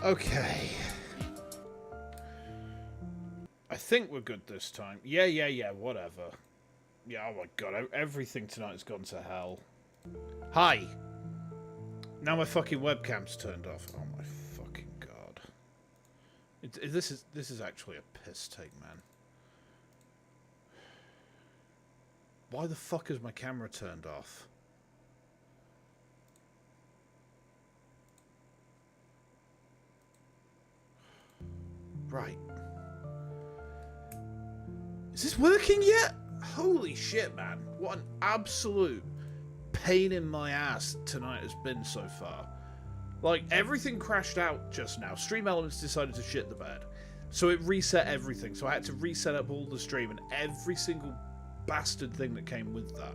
Okay. I think we're good this time. Yeah, whatever. Yeah, oh my god, everything tonight's gone to hell. Hi! Now my fucking webcam's turned off. Oh my fucking god. This is actually a piss take, man. Why the fuck is my camera turned off? Right. Is this working yet? Holy shit, man. What an absolute pain in my ass tonight has been so far. Like, everything crashed out just now. Stream Elements decided to shit the bed. So it reset everything. So I had to reset up all the stream and every single bastard thing that came with that.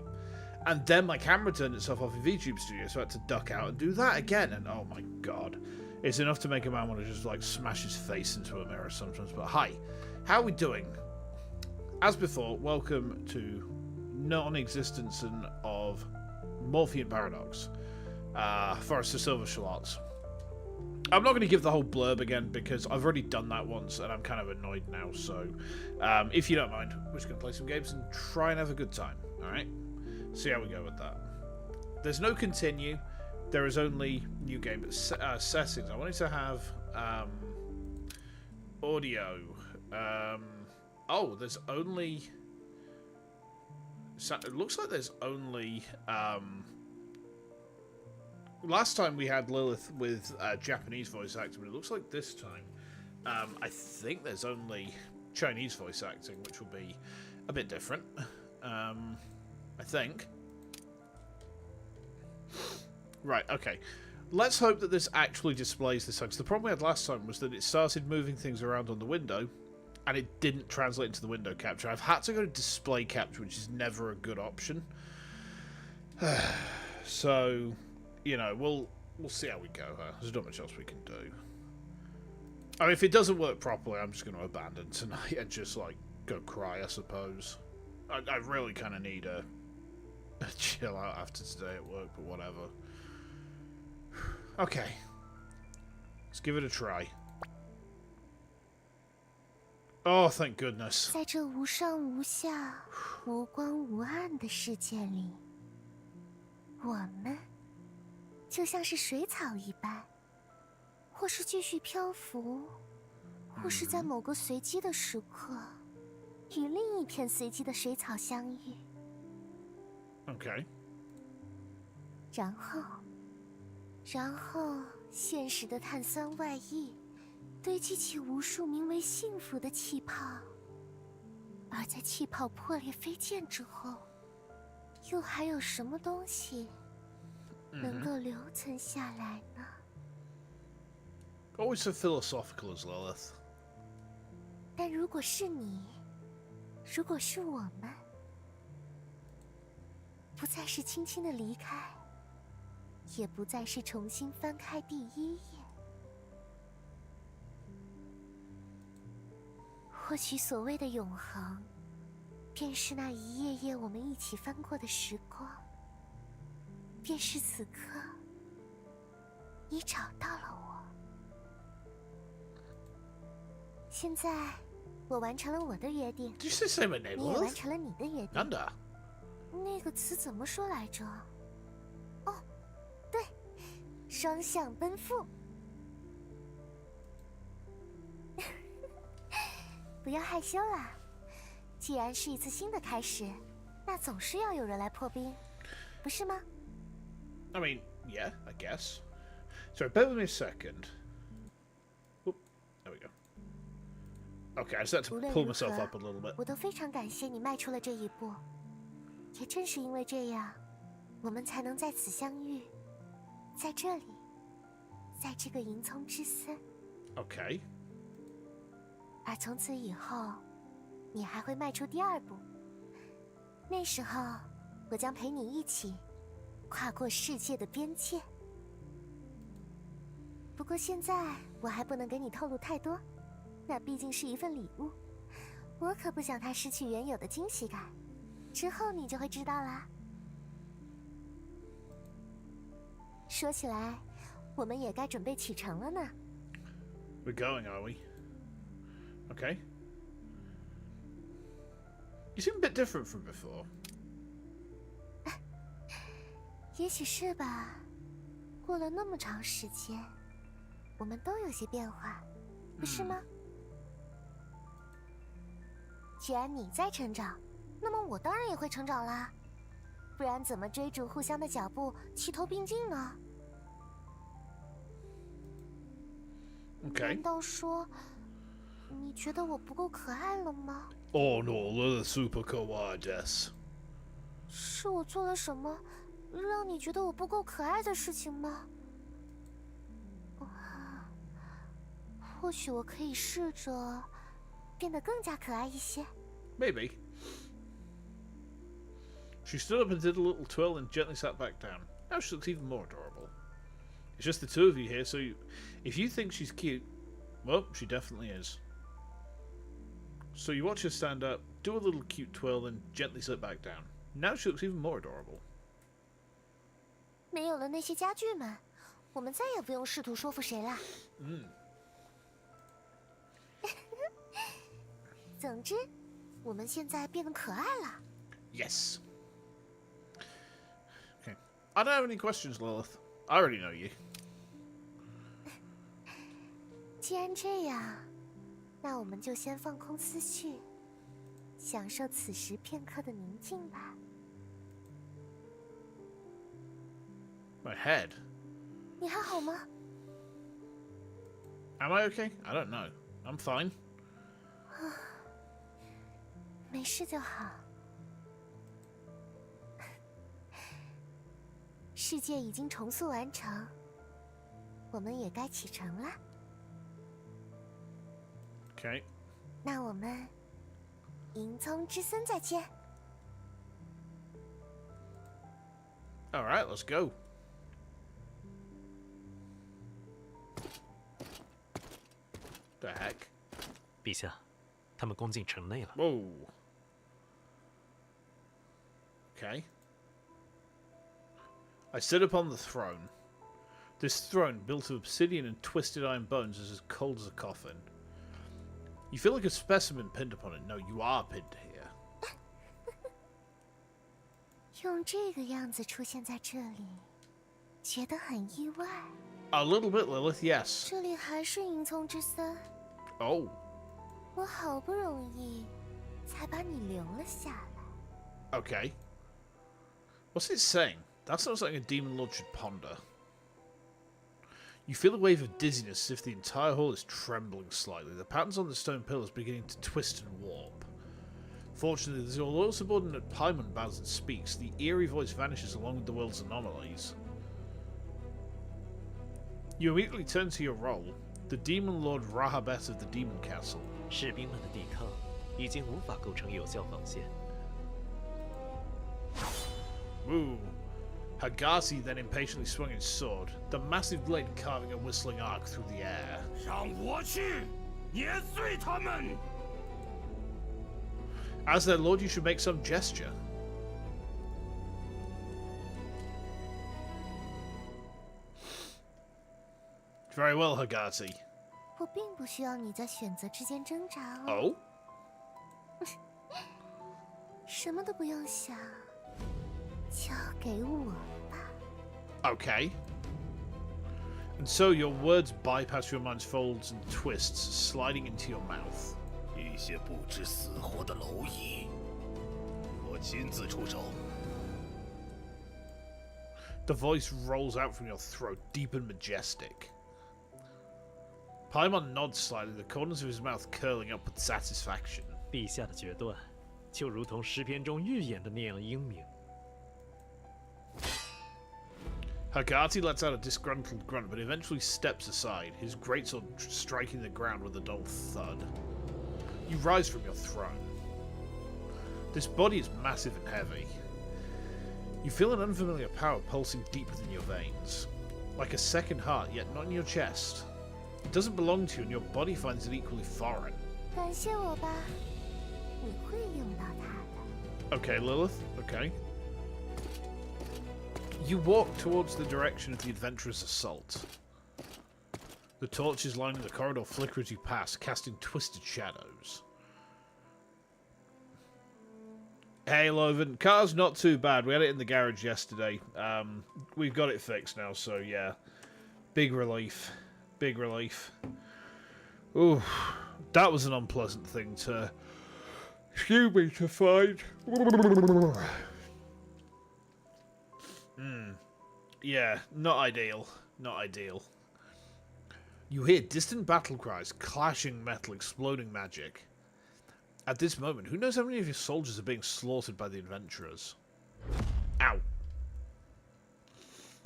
And then my camera turned itself off in VTube Studio, so I had to duck out and do that again. And oh my god. It's enough to make a man want to just, like, smash his face into a mirror sometimes. But hi. How are we doing? As before, welcome to NOexistenceN of Morphean Paradox. Forest of Silver Shallots. I'm not going to give the whole blurb again because I've already done that once and I'm kind of annoyed now. So, if you don't mind, we're just going to play some games and try and have a good time. Alright? See how we go with that. There's no continue. There is only new game settings. I wanted to have audio. Oh, there's only... It looks like there's only... Last time we had Lilith with Japanese voice acting, but it looks like this time I think there's only Chinese voice acting, which will be a bit different. I think. Right, okay. Let's hope that this actually displays this time. Because the problem we had last time was that it started moving things around on the window, and it didn't translate into the window capture. I've had to go to display capture, which is never a good option. So, you know, we'll see how we go. There's not much else we can do. I mean, if it doesn't work properly, I'm just going to abandon tonight and just, like, go cry, I suppose. I really kind of need a chill out after today at work, but whatever. Okay. Let's give it a try. Oh, thank goodness. 在这无上无下、无光无暗的世界里，我们就像是水草一般，或是继续漂浮，或是在某个随机的时刻，与另一片随机的水草相遇。Okay. 然后，现实的碳酸外溢堆积起无数名为幸福的气泡，而在气泡破裂飞溅之后，又还有什么东西能够留存下来呢？ Always so philosophical as Lilith. 但如果是你，如果是我们，不再是轻轻的离开，也不再是重新翻开第一页。或许所谓的永恒，便是那一页页我们一起翻过的时光，便是此刻，你找到了我。现在，我完成了我的约定， Did you say my name, 你也完 Lilith? 成了你的约定。 Nanda. 那个词怎么说来着？哦，对，双向奔赴。不要害羞啦，既然是一次新的开始，那总是要有人来破冰，不是吗？ I mean, yeah, I guess. Sorry, bear with me a second. Oop, there we go. Okay, I just had to 无论 pull 如 myself 何 up a little bit. 我都非常感谢你迈出了这一步。也正是因为这样，我们才能在此相遇，在这里，在这个银葱之森。 Okay. 而从此以后，你还会迈出第二步。那时候，我将陪你一起跨过世界的边界。不过现在我还不能给你透露太多，那毕竟是一份礼物，我可不想它失去原有的惊喜感。之后你就会知道啦。说起来，我们也该准备启程了呢。We're going, are we? Okay. You seem a bit different from before. 也许是吧。过了那么长时间，我们都有些变化，不是吗？既然你在成长，那么我当然也会成长啦。不然怎么追逐互相的脚步，齐头并进呢？ Okay. 难道说你觉得我不够可爱了吗？ Oh no, Lilith super kawaii. 是我做了什么让你觉得我不够可爱的事情吗？或许我可以试着变得更加可爱一些。 Maybe. She stood up and did a little twirl and gently sat back down. Now she looks even more adorable. It's just the two of you here, so if you think she's cute, well, she definitely is. So you watch her stand up, do a little cute twirl, and gently sit back down. Now she looks even more adorable. 没有了那些家具们，我们再也不用试图说服谁啦。总之，我们现在变得可爱了。 Yes. Okay. I don't have any questions, Lilith. I already know you. 既然这样，那我们就先放空思绪，享受此时片刻的宁静吧。 My head. 你还好吗？ Am I okay? I don't know. I'm fine. 没事就好。世界已经重塑完成，我们也该启程了。 Okay. 那我们迎踪之森再见。 All right, let's go. The heck? 陛下，他们攻进城内了。 Whoa. Okay. I sit upon the throne. This throne, built of obsidian and twisted iron bones, is as cold as a coffin. You feel like a specimen pinned upon it. No, you are pinned here. 用这个样子出现在这里，觉得很意外。 A little bit, Lilith, yes. 这里还是迎踪之森， Oh. 我好不容易才把你留了下来。 Okay. What's it saying? That sounds like a demon lord should ponder. You feel a wave of dizziness as if the entire hall is trembling slightly. The patterns on the stone pillars beginning to twist and warp. Fortunately, as your loyal subordinate Paimon bows and speaks, the eerie voice vanishes along with the world's anomalies. You immediately turn to your role, the Demon Lord Rahabet of the Demon Castle. 士兵们的抵抗已经无法构成有效防线。 Woo. Hagasi then impatiently swung his sword, the massive blade carving a whistling arc through the air. 让我去碾碎他们！ As their lord, you should make some gesture. Very well, Hagasi. 我并不需要你在选择之间挣扎哦。 Oh? 什么都不用想，交给我吧。 Okay. And so your words bypass your mind's folds and twists, sliding into your mouth. 一些不知死活的蝼蚁，我亲自出手。 The voice rolls out from your throat, deep and majestic. Paimon nods slightly, the corners of his mouth curling up with satisfaction. 陛下的决断，就如同诗篇中预言的那样英明。 Hagati lets out a disgruntled grunt, but eventually steps aside, his greatsword striking the ground with a dull thud. You rise from your throne. This body is massive and heavy. You feel an unfamiliar power pulsing deep within your veins. Like a second heart, yet not in your chest. It doesn't belong to you, and your body finds it equally foreign. 感谢我吧，你会用到它的。 Okay, Lilith, okay. You walk towards the direction of the adventurous assault. The torches lining the corridor flicker as you pass, casting twisted shadows. Hey, Loven. Car's not too bad. We had it in the garage yesterday. We've got it fixed now, so yeah. Big relief. Big relief. Ooh, that was an unpleasant thing to... Excuse me, to find. Yeah, not ideal. Not ideal. You hear distant battle cries, clashing metal, exploding magic. At this moment, who knows how many of your soldiers are being slaughtered by the adventurers? Ow.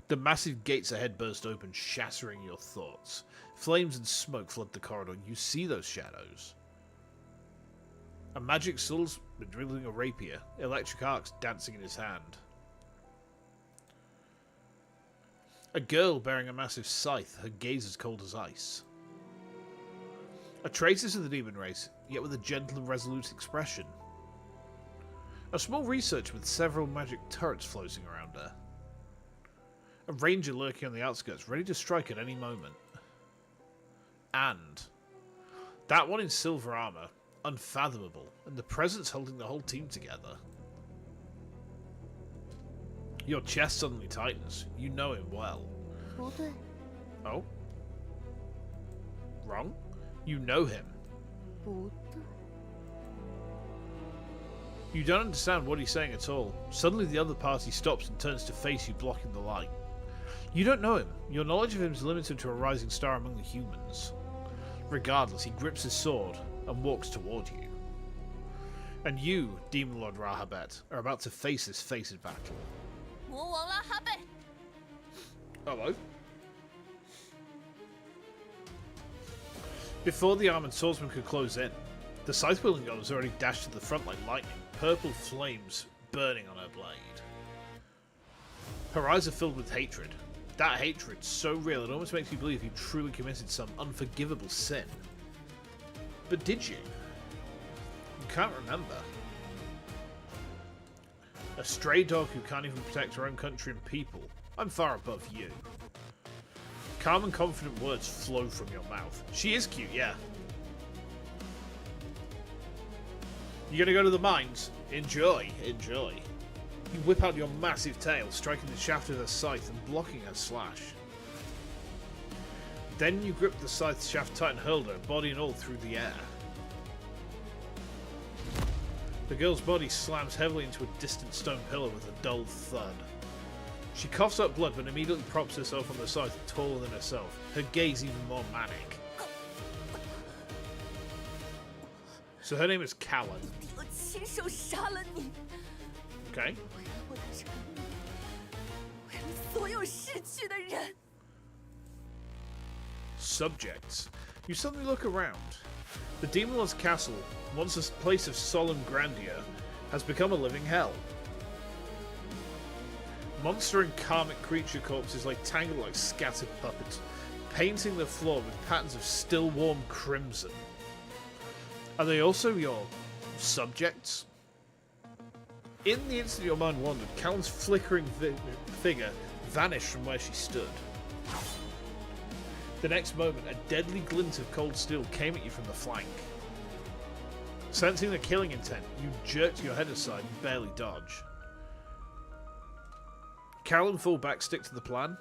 The massive gates ahead burst open, shattering your thoughts. Flames and smoke flood the corridor, and you see those shadows. A magic soul's wielding a rapier, electric arcs dancing in his hand. A girl bearing a massive scythe, her gaze as cold as ice. A traitess of the demon race, yet with a gentle and resolute expression. A small researcher with several magic turrets floating around her. A ranger lurking on the outskirts, ready to strike at any moment. And that one in silver armor, unfathomable, and the presence holding the whole team together. Your chest suddenly tightens. You know him well. 不对， Oh? Wrong? You know him. 不对， You don't understand what he's saying at all. Suddenly the other party stops and turns to face you, blocking the light. You don't know him. Your knowledge of him is limited to a rising star among the humans. Regardless, he grips his sword and walks toward you. And you, Demon Lord Rahabet, are about to face this fated battle. 魔王拉哈贝， Hello. Before the armored swordsman could close in, the scythe-wielding girl was already dashed to the front like lightning, purple flames burning on her blade. Her eyes are filled with hatred. That hatred so real it almost makes you believe you truly committed some unforgivable sin. But did you? You can't remember. A stray dog who can't even protect her own country and people. I'm far above you. Calm and confident words flow from your mouth. She is cute, yeah. You gonna go to the mines? Enjoy, enjoy. You whip out your massive tail, striking the shaft of her scythe and blocking her slash. Then you grip the scythe shaft tight and hurl her, body and all, through the air. The girl's body slams heavily into a distant stone pillar with a dull thud. She coughs up blood but immediately props herself on the scythe, taller than herself, her gaze even more manic. So her name is Callan. 我亲手杀了你， Okay. 为了我的承诺，为了所有逝去的人。 Subjects. You suddenly look around. The Demon Lord's castle, once a place of solemn grandeur, has become a living hell. Monster and karmic creature corpses lay tangled like scattered puppets, painting the floor with patterns of still warm crimson. Are they also your subjects? In the instant your mind wandered, Callan's flickering figure vanished from where she stood. The next moment, a deadly glint of cold steel came at you from the flank. Sensing the killing intent, you jerked your head aside and barely dodge. Callan fall back, stick to the plan.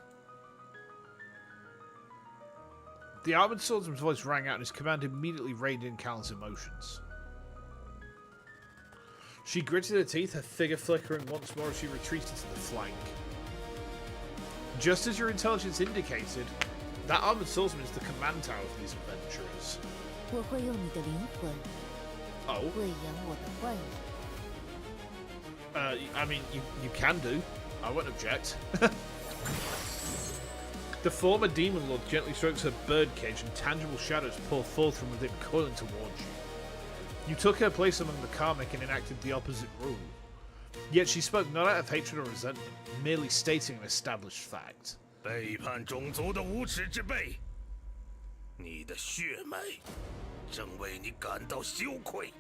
The armored swordsman's voice rang out and his command immediately reined in Callan's emotions. She gritted her teeth, her figure flickering once more as she retreated to the flank. Just as your intelligence indicated, that armored swordsman is the command tower of these adventurers. 我会用你的灵魂 Oh, 喂养我的幻影。 I mean, you can do. I won't object. The former Demon Lord gently strokes her birdcage and tangible shadows pour forth from within, coiling towards you. You took her place among the karmic and enacted the opposite rule. Yet she spoke not out of hatred or resentment, merely stating an established fact. 背叛种族的无耻之辈，你的血脉正为你感到羞愧。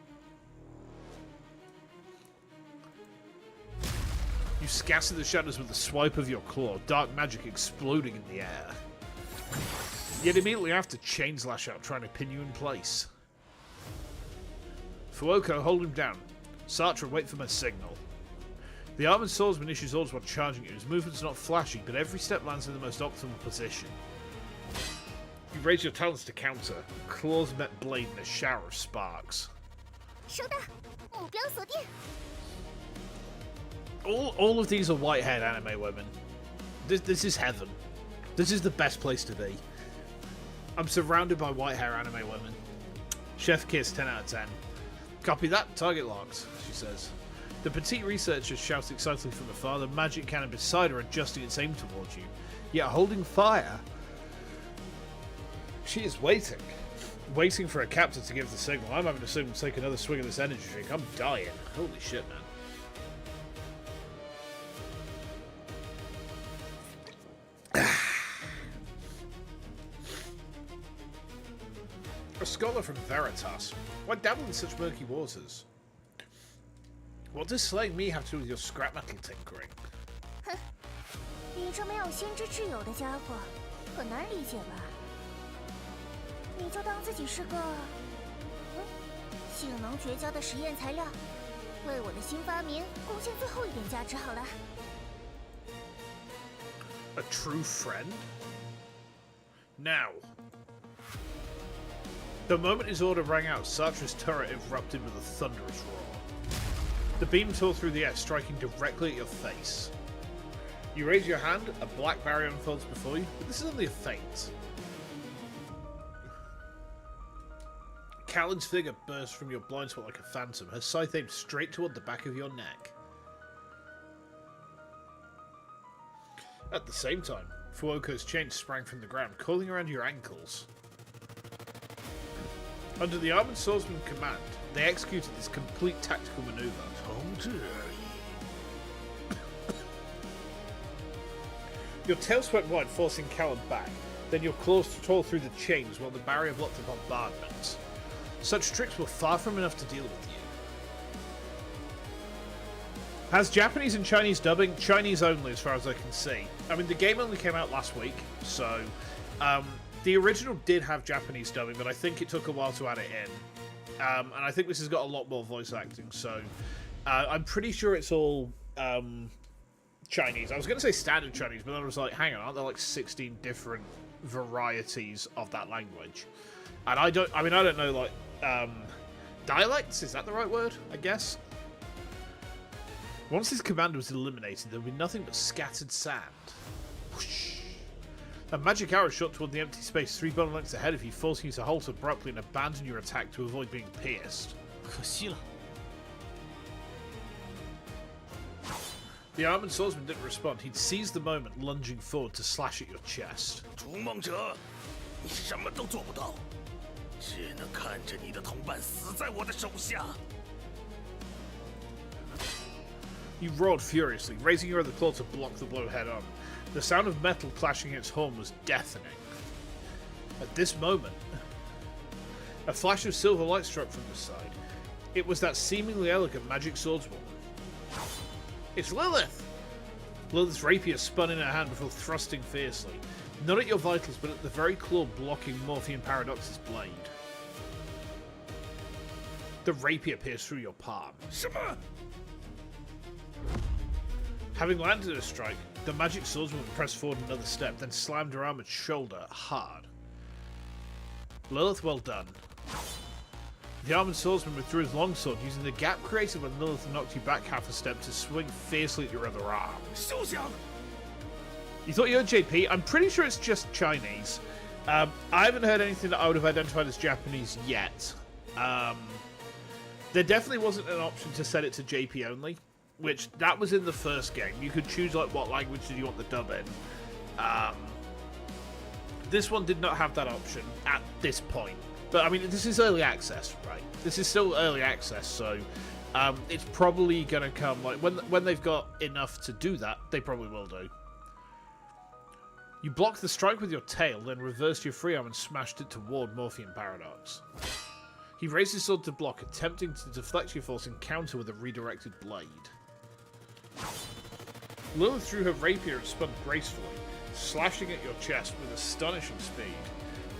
You scatter the shadows with a swipe of your claw, dark magic exploding in the air. Yet immediately after, chains lash out, trying to pin you in place. Fuoco, hold him down. Cerata, wait for my signal. The armored swordsman issues orders while charging you. His movement's not flashy, but every step lands in the most optimal position. You raise your talons to counter. Claws met blade in a shower of sparks. 收到，目标锁定。 All of these are white-haired anime women. This is heaven. This is the best place to be. I'm surrounded by white-hair anime women. Chef kiss, 10 out of 10. Copy that, target locked, she says. The petite researcher shouts excitedly from afar, the magic cannon beside her adjusting its aim towards you. Yet holding fire. She is waiting. Waiting for a captain to give the signal. I'm having to assume take another swig of this energy drink. I'm dying. Holy shit, man. A scholar from Veritas. Why dabble in such murky waters? What does slaying me have to do with your scrap metal tinkering? 哼，你这没有先知之友的家伙，很难理解吧？你就当自己是个，性能绝佳的实验材料，为我的新发明贡献最后一点价值好了。A true friend? Now. The moment his order rang out, Sartre's turret erupted with a thunderous roar. The beam tore through the air, striking directly at your face. You raise your hand, a black barrier unfolds before you, but this is only a feint. Callan's figure bursts from your blind spot like a phantom, her scythe aimed straight toward the back of your neck. At the same time, Fuoco's chain sprang from the ground, coiling around your ankles. Under the armored swordsman's command, they executed this complete tactical maneuver. Your tail swept wide, forcing Callan back. Then your claws tore through the chains while the barrier blocked the bombardment. Such tricks were far from enough to deal with you. Has Japanese and Chinese dubbing? Chinese only, as far as I can see. I mean, the game only came out last week, so... the original did have Japanese dubbing, but I think it took a while to add it in. And I think this has got a lot more voice acting, so... I'm pretty sure it's all Chinese. I was going to say standard Chinese, but then I was like, hang on, aren't there like 16 different varieties of that language? And I don't know, like, dialects? Is that the right word, I guess? Once his commander was eliminated, there would be nothing but scattered sand. Whoosh. A magic arrow shot toward the empty space 3 bone lengths ahead of you, forcing you to halt abruptly and abandon your attack to avoid being pierced. 可惜了。 The armored swordsman didn't respond. He'd seized the moment, lunging forward to slash at your chest. 逐梦者，你什么都做不到，只能看着你的同伴死在我的手下。 You roared furiously, raising your other claw to block the blow head on. The sound of metal clashing its horn was deafening. At this moment, a flash of silver light struck from the side. It was that seemingly elegant magic swordswoman. It's Lilith! Lilith's rapier spun in her hand before thrusting fiercely. Not at your vitals, but at the very claw blocking Morphean Paradox's blade. The rapier pierced through your palm. 什么？ Having landed a strike, the magic swordswoman pressed forward another step, then slammed her armored shoulder hard. Lilith, well done. The armored swordsman withdrew his longsword, using the gap created when Lilith knocked you back half a step to swing fiercely at your other arm. 休想！ You thought you heard JP? I'm pretty sure it's just Chinese. I haven't heard anything that I would have identified as Japanese yet. There definitely wasn't an option to set it to JP only, which that was in the first game. You could choose like what language did you want the dub in. This one did not have that option at this point. But I mean, this is early access, right? This is still early access, so it's probably going to come like when they've got enough to do that, they probably will do. You blocked the strike with your tail, then reversed your free arm and smashed it toward Morphean Paradox. He raised his sword to block, attempting to deflect your force and counter with a redirected blade. Lilith threw her rapier and spun gracefully, slashing at your chest with astonishing speed.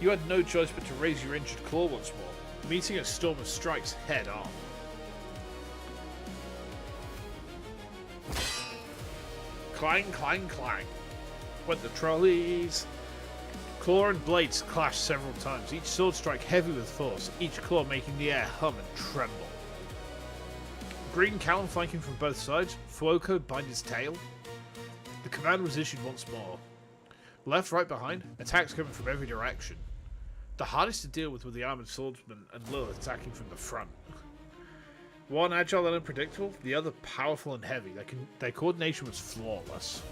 You had no choice but to raise your injured claw once more, meeting a storm of strikes head on. Clang, clang, clang went the trolleys. Claw and blades clashed several times, each sword strike heavy with force, each claw making the air hum and tremble. Green Callan flanking from both sides, Fuoco bind his tail. The command was issued once more. Left, right behind, attacks coming from every direction. The hardest to deal with were the armoured swordsman and Lilith attacking from the front. One agile and unpredictable, the other powerful and heavy. Their coordination was flawless.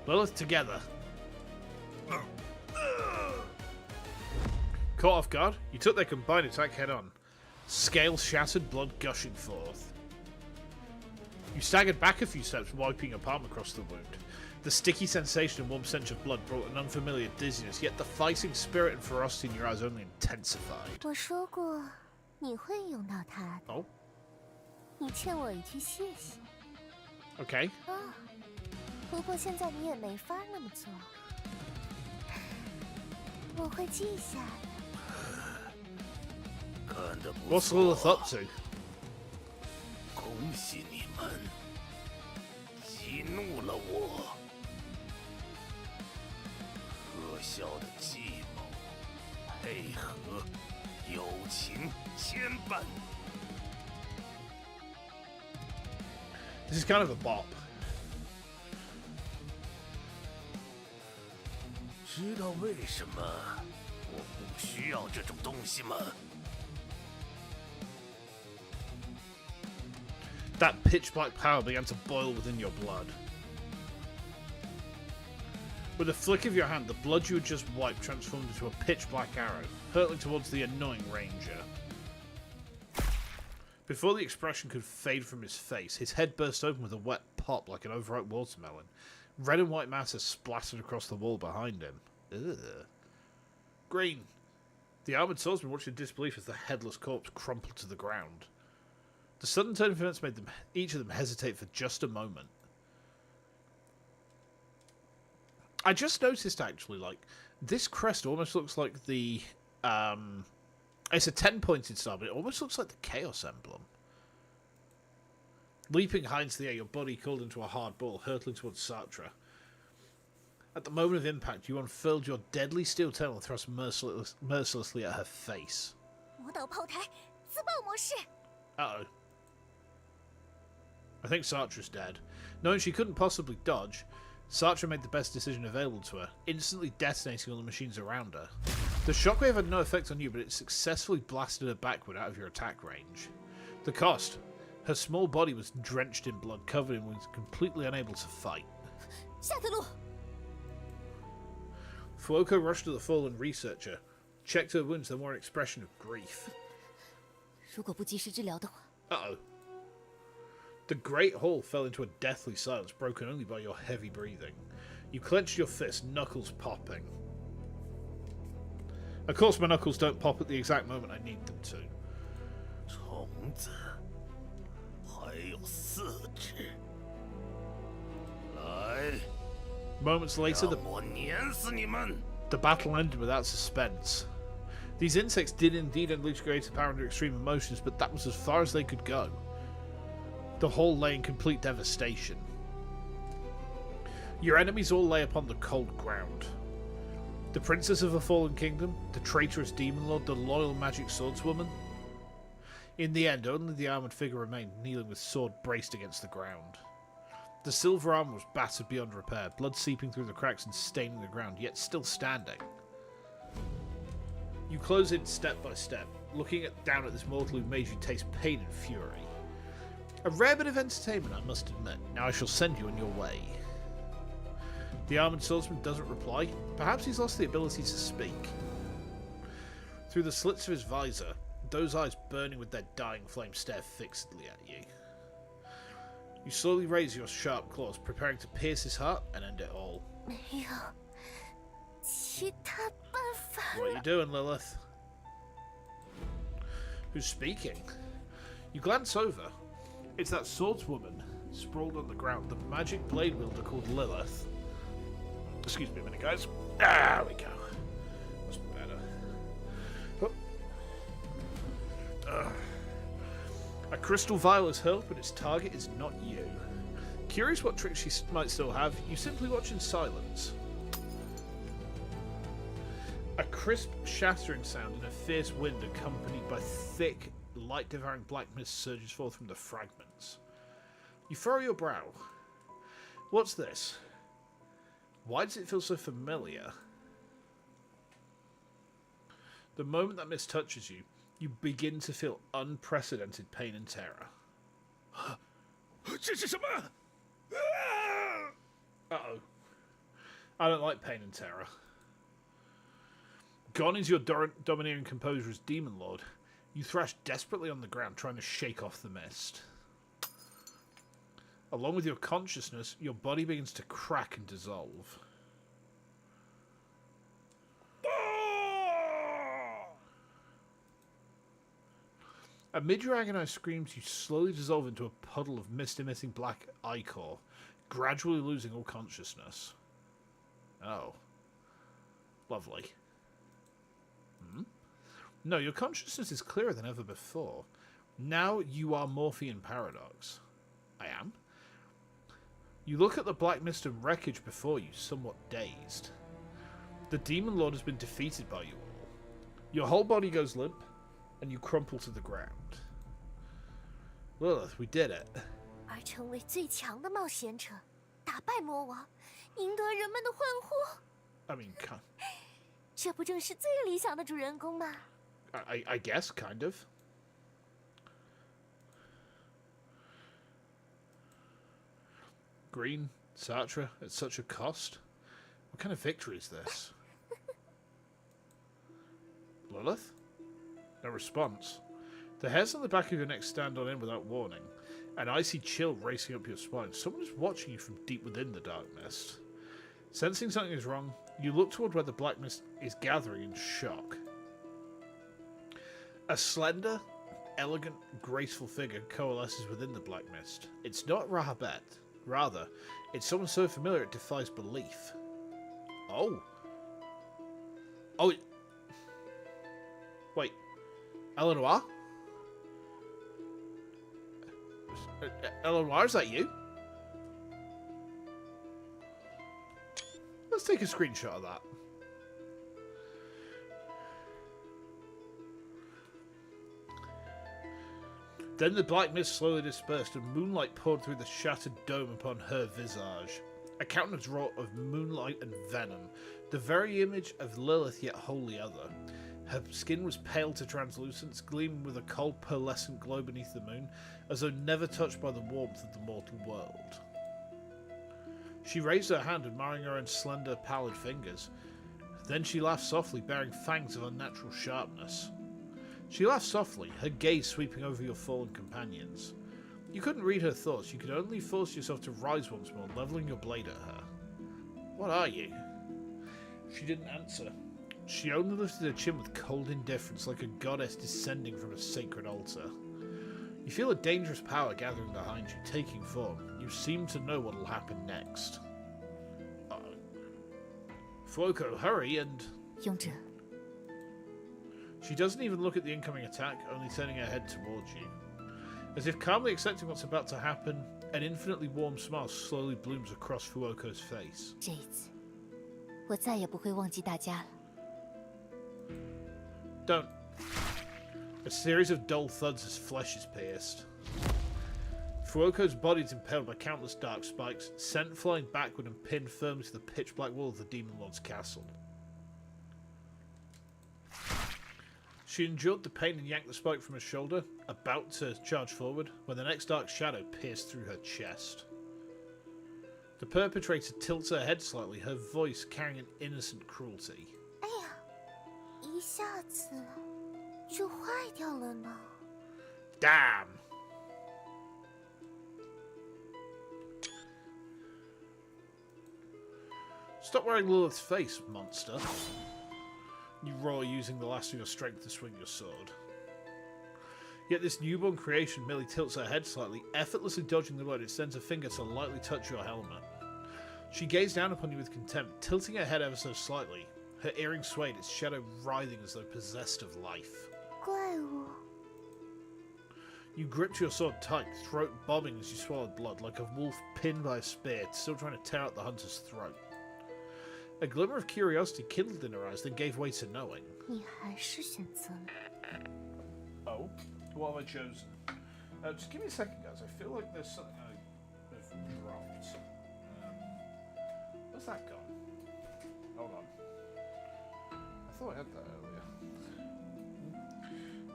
Lilith together. Caught off guard, you took their combined attack head on. Scales shattered, blood gushing forth. You staggered back a few steps, wiping your palm across the wound. The sticky sensation and warm stench of blood brought an unfamiliar dizziness, yet the fighting spirit and ferocity in your eyes only intensified. 我说过你会用到它的。 Oh? 你欠我一句谢谢。 Okay. 啊，不过现在你也没法那么做。我会记下的。 干得不 What's 错 Lilith up to? 恭喜你们，激怒了我。可笑的计谋、配合、友情、牵绊。 This is kind of a bop. 知道为什么我不需要这种东西吗？ That pitch black power began to boil within your blood. With a flick of your hand, the blood you had just wiped transformed into a pitch black arrow, hurtling towards the annoying ranger. Before the expression could fade from his face, his head burst open with a wet pop like an overripe watermelon. Red and white matter splattered across the wall behind him. Ugh. Green. The armoured swordsman watched in disbelief as the headless corpse crumpled to the ground. The sudden turn of events made each of them hesitate for just a moment. I just noticed, actually, like, this crest almost looks like the, it's a 10-pointed star, but it almost looks like the Chaos Emblem. Leaping high into the air, your body curled into a hard ball, hurtling towards Cerata. At the moment of impact, you unfurled your deadly steel tail and thrust mercilessly at her face. 魔导炮台，自爆模式。 Uh-oh. I think Sartra's dead. Knowing she couldn't possibly dodge, Cerata made the best decision available to her, instantly detonating all the machines around her. The shockwave had no effect on you, but it successfully blasted her backward out of your attack range. The cost? Her small body was drenched in blood, covered in wounds, completely unable to fight. 下次路。 Fuoco rushed to the fallen researcher, checked her wounds, then wore an expression of grief. 如果不及时治疗的话， Uh-oh. The great hall fell into a deathly silence, broken only by your heavy breathing. You clenched your fist, knuckles popping. Of course my knuckles don't pop at the exact moment I need them to. 虫子，还有4只。来， Moments later, 让我碾死你们！ the battle ended without suspense. These insects did indeed unleash greater power under extreme emotions, but that was as far as they could go. The hall lay in complete devastation. Your enemies all lay upon the cold ground. The princess of a fallen kingdom, the traitorous demon lord, the loyal magic swordswoman. In the end, only the armoured figure remained, kneeling with sword braced against the ground. The silver armour was battered beyond repair, blood seeping through the cracks and staining the ground, yet still standing. You close in step by step, looking down at this mortal who made you taste pain and fury. A rare bit of entertainment, I must admit. Now I shall send you on your way. The armoured swordsman doesn't reply. Perhaps he's lost the ability to speak. Through the slits of his visor, those eyes burning with their dying flame stare fixedly at you. You slowly raise your sharp claws, preparing to pierce his heart and end it all. 没有其他办法 What are you doing, Lilith? Who's speaking? You glance over. It's that swordswoman sprawled on the ground, the magic blade wielder called Lilith. Excuse me a minute, guys. There we go. A crystal vial is hurled, but its target is not you. Curious what tricks she might still have, you simply watch in silence. A crisp, shattering sound and a fierce wind accompanied by thick, light-devouring black mist surges forth from the fragments. You furrow your brow. What's this? Why does it feel so familiar? The moment that mist touches you, you begin to feel unprecedented pain and terror. Uh-oh. I don't like pain and terror. Gone is your domineering composure as Demon Lord. You thrash desperately on the ground, trying to shake off the mist. Along with your consciousness, your body begins to crack and dissolve. Amid your agonized screams, you slowly dissolve into a puddle of mist-emitting black ichor, gradually losing all consciousness. Oh. Lovely. No, your consciousness is clearer than ever before. Now you are Morphean Paradox. I am. You look at the black mist and wreckage before you, somewhat dazed. The Demon Lord has been defeated by you all. Your whole body goes limp, and you crumple to the ground. Lilith, we did it. 而成为最强的冒险者，打败魔王，赢得人们的欢呼。I mean, 这不正是最理想的主人公吗？ I guess, kind of. Green, Cerata, at such a cost? What kind of victory is this? Lilith? No response. The hairs on the back of your neck stand on end without warning. An icy chill racing up your spine. Someone is watching you from deep within the dark mist. Sensing something is wrong, you look toward where the black mist is gathering in shock. A slender, elegant, graceful figure coalesces within the black mist. It's not Rahabet. Rather, it's someone so familiar it defies belief. Oh. Oh, wait. Eleanor? Eleanor, is that you? Let's take a screenshot of that. Then the black mist slowly dispersed and moonlight poured through the shattered dome upon her visage. A countenance wrought of moonlight and venom, the very image of Lilith yet wholly other. Her skin was pale to translucence, gleaming with a cold pearlescent glow beneath the moon, as though never touched by the warmth of the mortal world. She raised her hand, admiring her own slender, pallid fingers. Then she laughed softly, bearing fangs of unnatural sharpness. She laughed softly, her gaze sweeping over your fallen companions. You couldn't read her thoughts, you could only force yourself to rise once more, levelling your blade at her. What are you? She didn't answer. She only lifted her chin with cold indifference, like a goddess descending from a sacred altar. You feel a dangerous power gathering behind you, taking form. You seem to know what'll happen next. Fuoko, hurry and... 勇者， She doesn't even look at the incoming attack, only turning her head towards you. As if calmly accepting what's about to happen, an infinitely warm smile slowly blooms across Fuoko's face. 这一次，我再也不会忘记大家了。 Don't. A series of dull thuds as flesh is pierced. Fuoko's body is impaled by countless dark spikes, sent flying backward and pinned firmly to the pitch-black wall of the Demon Lord's castle. She endured the pain and yanked the spike from her shoulder, about to charge forward, when the next dark shadow pierced through her chest. The perpetrator tilts her head slightly, her voice carrying an innocent cruelty. 哎呀，一下子就坏掉了呢。 Damn! Stop wearing Lilith's face, monster. You roar, using the last of your strength to swing your sword. Yet this newborn creation merely tilts her head slightly, effortlessly dodging the blow. It sends a finger to lightly touch your helmet. She gazed down upon you with contempt, tilting her head ever so slightly. Her earring swayed, its shadow writhing as though possessed of life. 怪物， You gripped your sword tight, throat bobbing as you swallowed blood, like a wolf pinned by a spear, still trying to tear out the hunter's throat. A glimmer of curiosity kindled in her eyes, then gave way to knowing. 你还是选择了 Oh? What have I chosen? Just give me a second, guys. I feel like there's something I've dropped. Where's that gone? Hold on. I thought I had that earlier.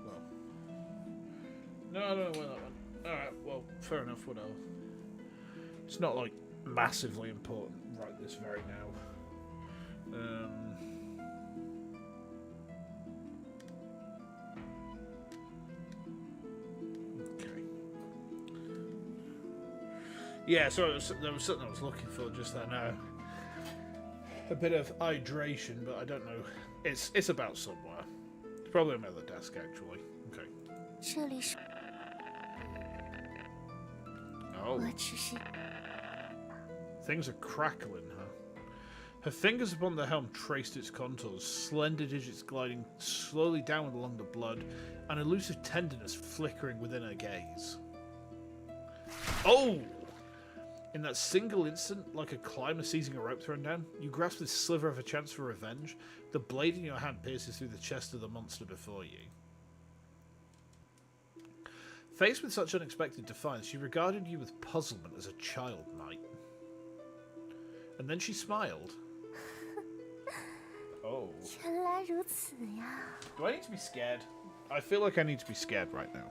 Well. No, I don't know where that went. Alright, well, fair enough, whatever. It's not, like, massively important right this very now. Okay. Yeah, so there was something I was looking for just then. A bit of hydration, but I don't know. It's about somewhere. It's probably on my other desk, actually. Okay. 这里是 Oh. 我只是 Things are crackling, huh? Her fingers upon the helm traced its contours, slender digits gliding slowly downward along the blood, an elusive tenderness flickering within her gaze. Oh! In that single instant, like a climber seizing a rope thrown down, you grasp this sliver of a chance for revenge. The blade in your hand pierces through the chest of the monster before you. Faced with such unexpected defiance, she regarded you with puzzlement as a child might. And then she smiled. Oh. 原来如此呀 Do I need to be scared? I feel like I need to be scared right now.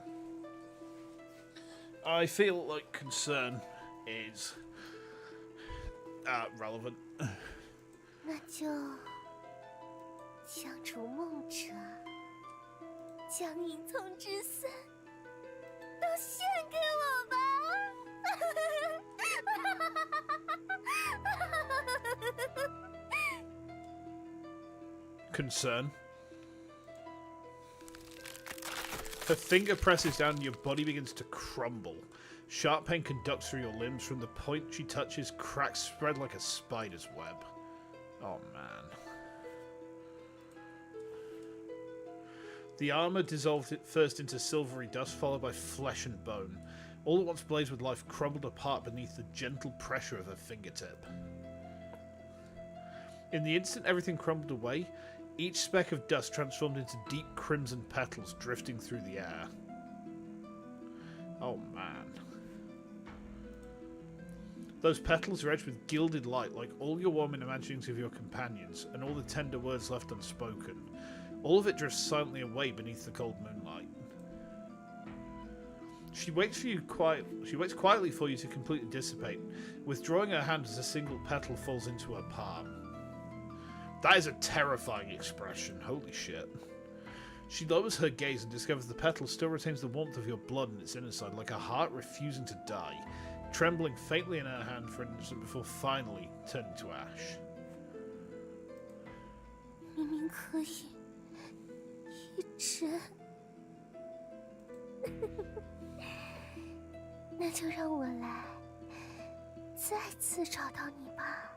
I feel like concern is relevant. 那就将逐梦者，将隐从之森都献给我吧。 Concern. Her finger presses down and your body begins to crumble. Sharp pain conducts through your limbs. From the point she touches, cracks spread like a spider's web. Oh, man. The armor dissolved at first into silvery dust, followed by flesh and bone. All that once blazed with life crumbled apart beneath the gentle pressure of her fingertip. In the instant everything crumbled away, each speck of dust transformed into deep crimson petals drifting through the air. Oh, man. Those petals are edged with gilded light, like all your warm imaginings of your companions, and all the tender words left unspoken. All of it drifts silently away beneath the cold moonlight. She waits quietly for you to completely dissipate, withdrawing her hand as a single petal falls into her palm. That is a terrifying expression. Holy shit. She lowers her gaze and discovers the petal still retains the warmth of your blood in its inner side, like a heart refusing to die, trembling faintly in her hand for an instant before finally turning to ash. 明明可以一直，那就让我来再次找到你吧。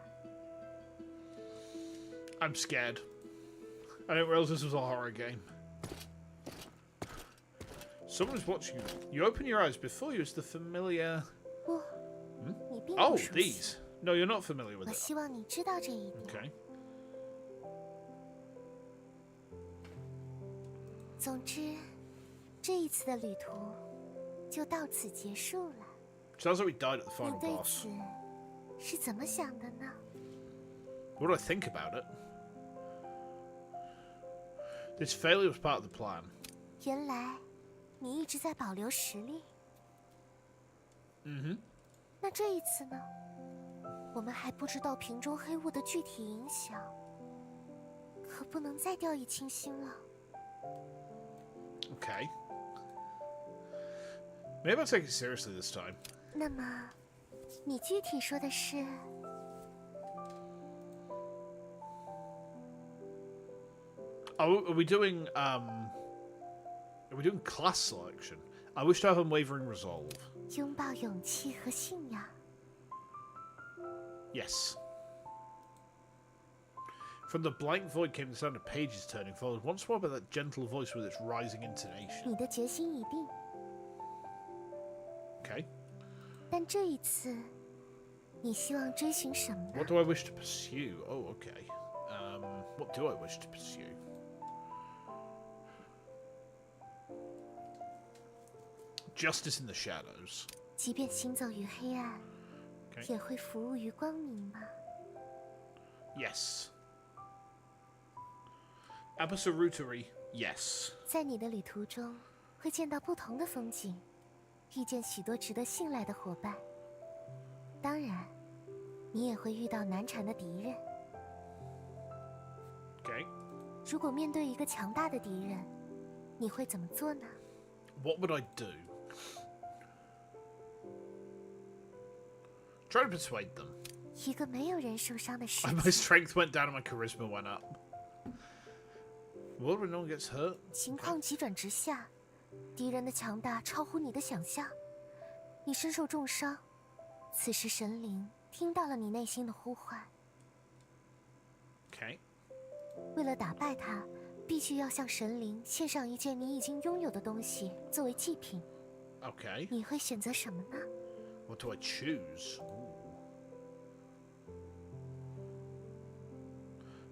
I'm scared. I didn't realize this was a horror game. Someone's watching you. You open your eyes. Before you is the familiar... 不，你并 Oh, 不熟悉。 these. No, you're not familiar with 我 it. 希望你知道这一点。 Okay. 总之，这一次的旅途就到此结束了。 Sounds like we died at the 你 final 对 boss. 此是怎么想的呢？ What do I think about it? This failure was part of the plan. 原来你一直在保留实力。那这一次呢？我们还不知道瓶中黑雾的具体影响，可不能再掉以轻心了。 Okay. Maybe I'll take it seriously this time. 那么，你具体说的是？ Oh, are we doing class selection? I wish to have unwavering resolve. 拥抱勇气和信仰。 Yes. From the blank void came the sound of pages turning, followed once more by that gentle voice with its rising intonation. 你的决心已定。但这一次，你希望追寻什么呢？ What do I wish to pursue? Oh, okay. What do I wish to pursue? Justice in the shadows. 即便行走于黑暗， Okay. 也会服务于光明吗？ Yes. Absolutely, yes. 在你的旅途中，会见到不同的风景，遇见许多值得信赖的伙伴。当然，你也会遇到难缠的敌人。 Okay. 如果面对一个强大的敌人，你会怎么做呢？ What would I do? Try to persuade them. 一个没有人受伤的世 My 界， strength went down and my charisma went up. What when no one gets hurt? 情况急转直下，敌人的强大超乎你的想象，你身受重伤。此时神灵听到了你内心的呼唤， Okay. 为了打败他，必须要向神灵献上一件你已经拥有的东西作为祭品。 Okay. 你会选择什么呢？ What do I choose?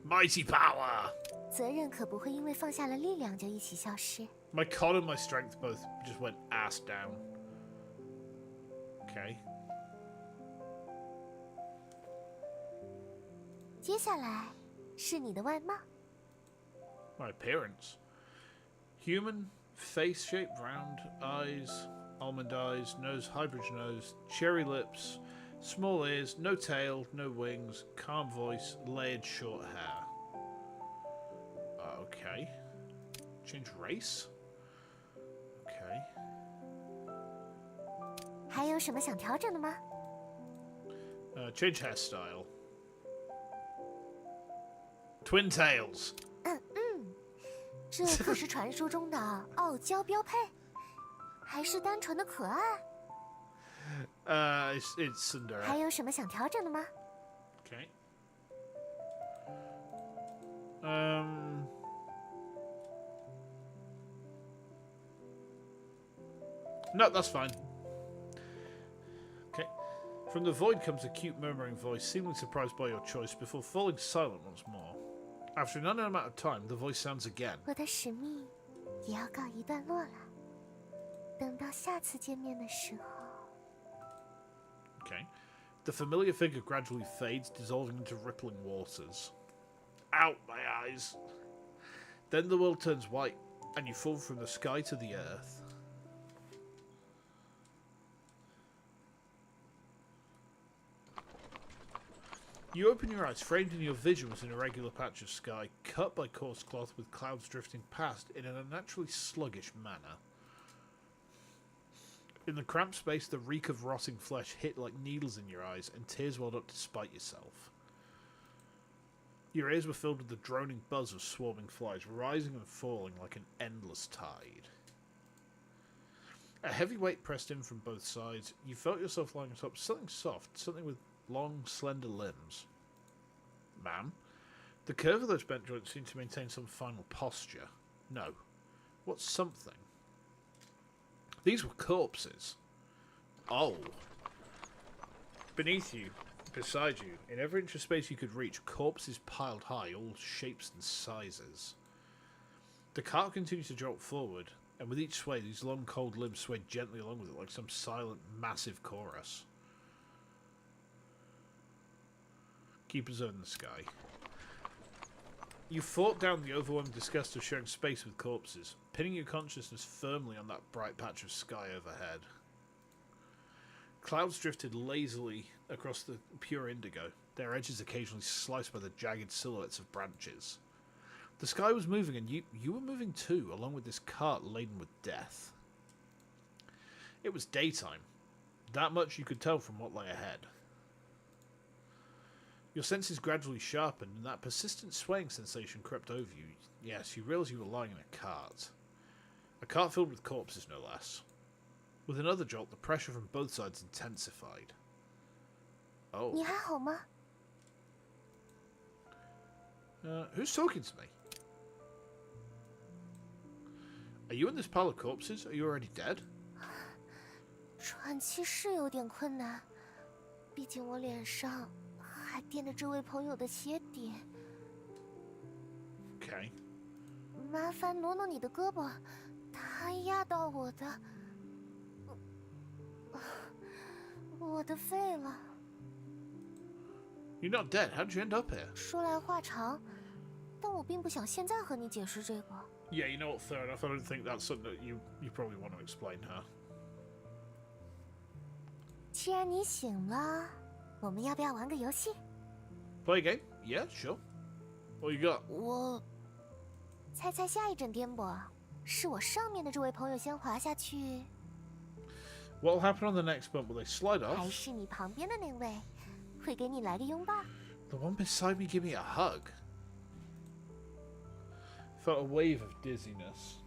Mighty power! 责任可不会因为放下了力量就一起消失。 My con and my strength both just went ass down. Okay. 接下来是你的外貌， My appearance. Human, face shape, round, eyes, almond eyes, nose, hybrid nose, cherry lips, small ears, no tail, no wings, calm voice, layered short hair. Okay. Change race? Okay. 还有什么想调整的吗？ Change hairstyle. Twin tails. 这可是传说中的傲娇标配，还是单纯的可爱？ It's Cinderella. 还有什么想调整的吗？ Okay. No, that's fine. Okay. From the void comes a cute murmuring voice, seemingly surprised by your choice, before falling silent once more. After an unknown amount of time, the voice sounds again. 我的使命也要告一段落了。等到下次见面的时候， Okay. The familiar figure gradually fades, dissolving into rippling waters. Out my eyes. Then the world turns white, and you fall from the sky to the earth. You open your eyes, framed in your vision was an irregular patch of sky, cut by coarse cloth with clouds drifting past in an unnaturally sluggish manner. In the cramped space, the reek of rotting flesh hit like needles in your eyes, and tears welled up to spite yourself. Your ears were filled with the droning buzz of swarming flies, rising and falling like an endless tide. A heavy weight pressed in from both sides. You felt yourself lying atop something soft, something with long, slender limbs. Ma'am? The curve of those bent joints seemed to maintain some final posture. No. What's something? These were corpses. Oh. Beneath you, beside you, in every inch of space you could reach, corpses piled high, all shapes and sizes. The cart continued to jolt forward, and with each sway, these long, cold limbs swayed gently along with it like some silent, massive chorus. Keepers in the sky. You fought down the overwhelming disgust of sharing space with corpses, pinning your consciousness firmly on that bright patch of sky overhead. Clouds drifted lazily across the pure indigo, their edges occasionally sliced by the jagged silhouettes of branches. The sky was moving, and you were moving too, along with this cart laden with death. It was daytime. That much you could tell from what lay ahead. Your senses gradually sharpened, and that persistent swaying sensation crept over you. Yes, you realized you were lying in a cart. A cart filled with corpses, no less. With another jolt, the pressure from both sides intensified. Oh. 你还好吗？ Who's talking to me? Are you in this pile of corpses? Are you already dead? 喘气是有点困难，毕竟我脸上还垫着这位朋友的血点。Okay. 麻烦挪挪你的胳膊，他压到我的肺了。You're not dead. How'd you end up here? 说来话长，但我并不想现在和你解释这个。Yeah, you know what? Fair enough. I don't think that's something that you probably want to explain her. 既然你醒了，我们要不要玩个游戏？ Play a game? Yeah, sure. What you got? 我猜猜下一阵颠簸，是我上面的这位朋友先滑下去， What'll happen on the next bump? Will they slide 还 off? 是你旁边的那位会给你来个拥抱？ The one beside me give me a hug. Felt a wave of dizziness.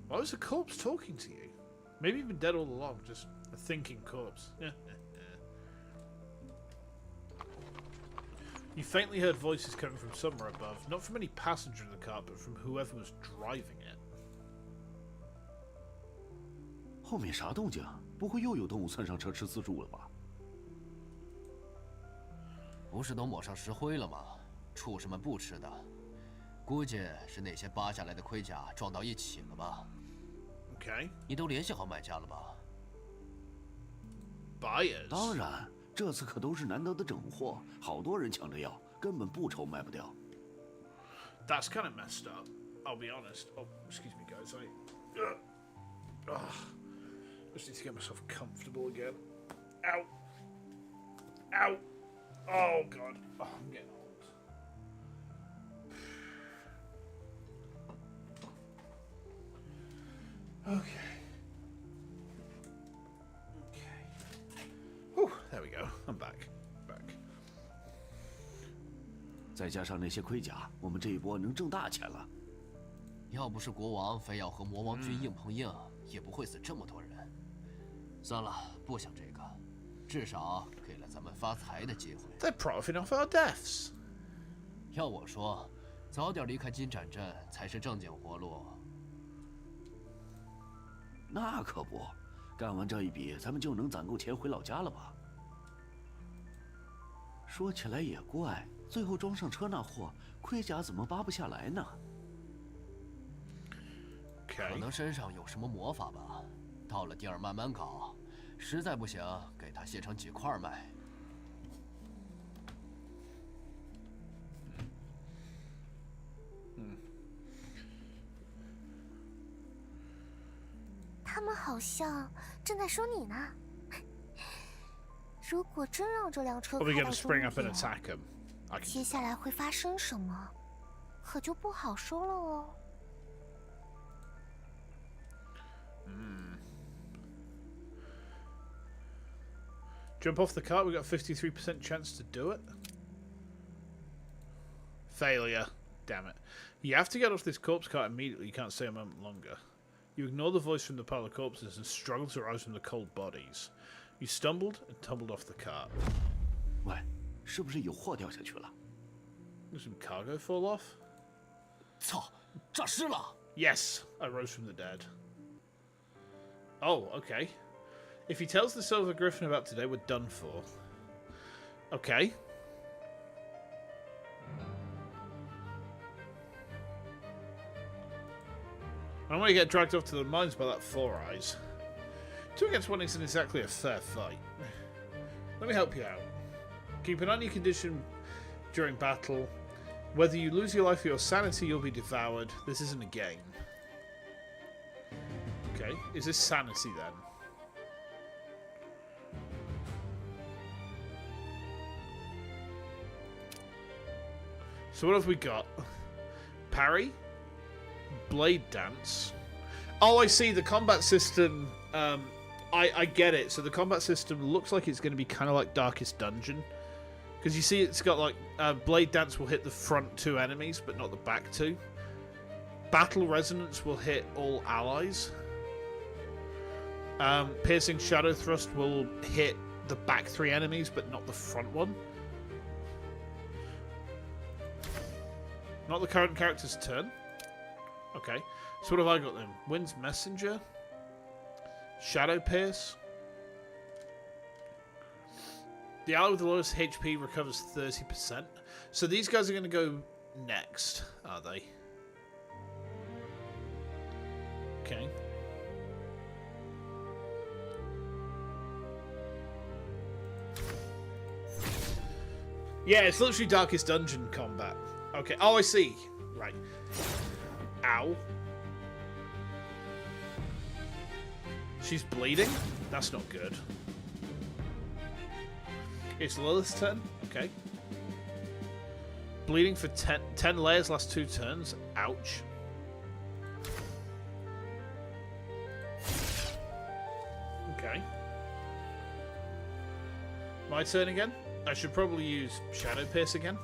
Why was the corpse talking to you? Maybe you've been dead all along, just a thinking corpse. You faintly heard voices coming from somewhere above, not from any passenger in the car, but from whoever was driving it. 后面啥动静？不会又有动物窜上车吃自助了吧？不是都抹上石灰了吗？畜生们不吃的，估计是那些扒下来的盔甲撞到一起了吧。Okay. 你都联系好买家了吧？ Buyers. 当然，这次可都是难得的整货，好多人抢着要，根本不愁卖不掉。That's kind of messed up. I'll be honest. Oh, excuse me, guys. I just need to get myself comfortable again. Ow. Ow. Oh, God. Oh, I'm getting old. Okay. Whew, there we go. I'm back. Back. 再加上那些盔甲，我们这一波能挣大钱了。要不是国王非要和魔王军硬碰硬，也不会死这么多人。算了，不想这个，至少给了咱们发财的机会。 They're profiting off our deaths. 要我说，早点离开金盏镇才是正经活路。那可不，干完这一笔，咱们就能攒够钱回老家了吧？说起来也怪，最后装上车那货，盔甲怎么扒不下来呢？ Okay. 可能身上有什么魔法吧，到了地儿慢慢搞，实在不行给他卸成几块卖。他们好像正在说你呢。如果真让这辆车 Are we 开 going 到 to 终 spring up and 点， attack him? I 接 can. 下来会发生什么，可就不好说了哦。 Jump off the cart. We got a 53% chance to do it. Failure. Damn it. You have to get off this corpse cart immediately. You can't stay a moment longer. You ignore the voice from the pile of corpses and struggle to rise from the cold bodies. You stumbled and tumbled off the cart. 喂，是不是有货掉下去了？ Did some cargo fall off? 操，诈尸了！ Yes, I rose from the dead. Oh, okay. If he tells the Silver Griffin about today, we're done for. Okay. I'm going to get dragged off to the mines by that Four Eyes. 2 against 1 isn't exactly a fair fight. Let me help you out. Keep an eye on your condition during battle. Whether you lose your life or your sanity, you'll be devoured. This isn't a game. Okay, is this sanity then? So what have we got? Parry? Blade dance? Oh, I see. The combat system... I get it. So the combat system looks like it's going to be kind of like Darkest Dungeon. Because you see it's got like... Blade dance will hit the front 2 enemies, but not the back 2. Battle resonance will hit all allies. Piercing shadow thrust will hit the back 3 enemies, but not the front one. Not the current character's turn. Okay. So what have I got then? Wind's Messenger. Shadow Pierce. The ally with the lowest HP recovers 30%. So these guys are going to go next, are they? Okay. Yeah, it's literally Darkest Dungeon combat. Okay. Oh, I see. Right. Ow. She's bleeding? That's not good. It's Lilith's turn? Okay. Bleeding for 10 layers, last 2 turns. Ouch. Okay. My turn again? I should probably use Shadow Pierce again.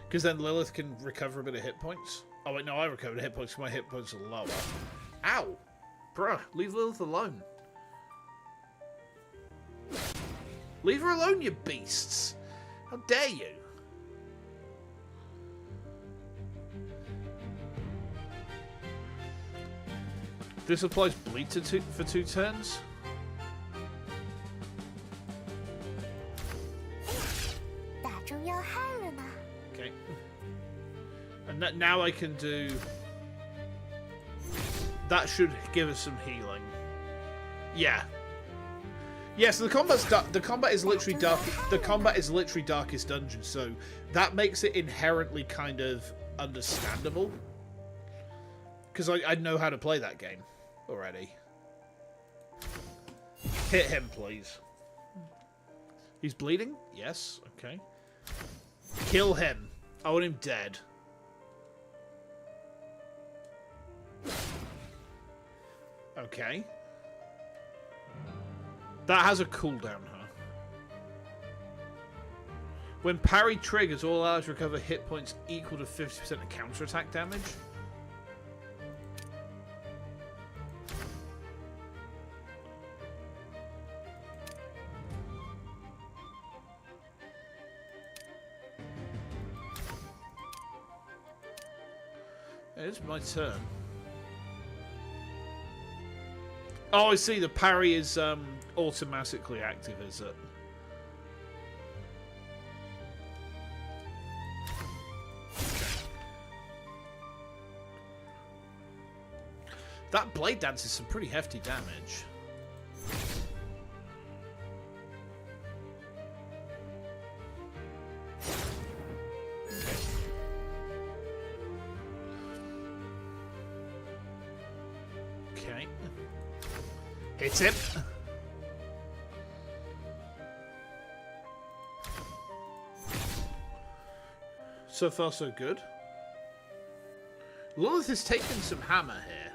Because then Lilith can recover a bit of hit points. Oh wait, no, I recovered hit points because my hit points are lower. Ow! Bruh, leave Lilith alone. Leave her alone, you beasts! How dare you? This applies bleed for 2 turns. Okay. And now I can do... That should give us some healing. Yeah. Yeah, so the combat is literally dark. The combat is literally Darkest Dungeon, so that makes it inherently kind of understandable. Because I know how to play that game already. Hit him, please. He's bleeding? Yes. Okay. Kill him. I want him dead. Okay. That has a cooldown, huh? When parry triggers, all allies recover hit points equal to 50% of counterattack damage. It's my turn. Oh, I see. The parry is automatically active, is it? Okay. That blade dance is some pretty hefty damage. Okay. Hit him. So far, so good. Lilith is taking some hammer here.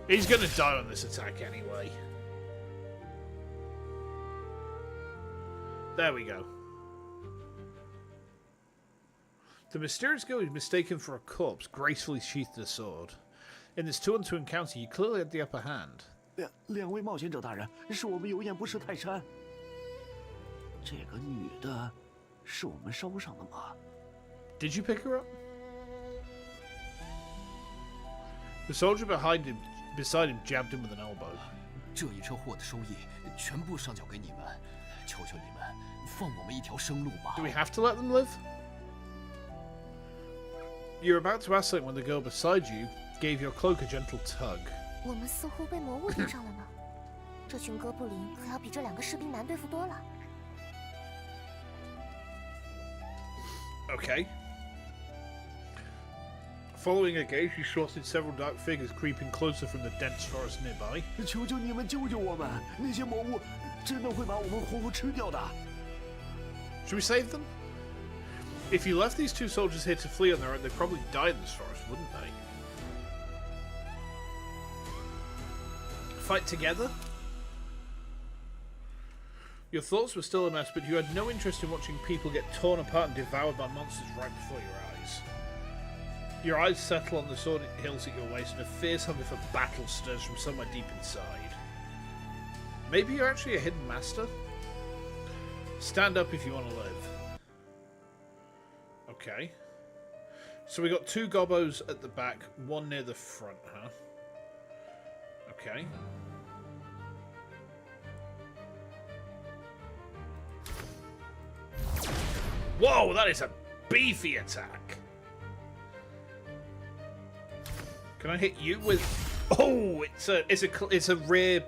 He's gonna die on this attack anyway. There we go. The mysterious girl is mistaken for a corpse, gracefully sheathed a sword. In this 2-on-2 encounter, you clearly had the upper hand. 两位冒险者大人，是我们有眼不识泰山。这个女的，是我们捎上的吗？ Did you pick her up? The soldier beside him jabbed him with an elbow. 这一车货的收益全部上缴给你们，求求你们放我们一条生路吧。 Do we have to let them live? You're about to ask something when the girl beside you gave your cloak a gentle tug. 我们似乎被魔物盯上了呢。这群哥布林可要比这2个士兵难对付多了。 Okay. Following a gaze, you spotted several dark figures creeping closer from the dense forest nearby. 求求你们救救我们！那些魔物真的会把我们活活吃掉的。 Should we save them? If you left these 2 soldiers here to flee on their own, they'd probably die in this forest, wouldn't they? Fight together? Your thoughts were still a mess, but you had no interest in watching people get torn apart and devoured by monsters right before your eyes. Your eyes settle on the sword hilts at your waist, and a fierce hunger for battle stirs from somewhere deep inside. Maybe you're actually a hidden master? Stand up if you want to live. Okay. So we got 2 gobos at the back, 1 near the front, huh? Okay. Whoa, that is a beefy attack. Can I hit you with? Oh, it's a rear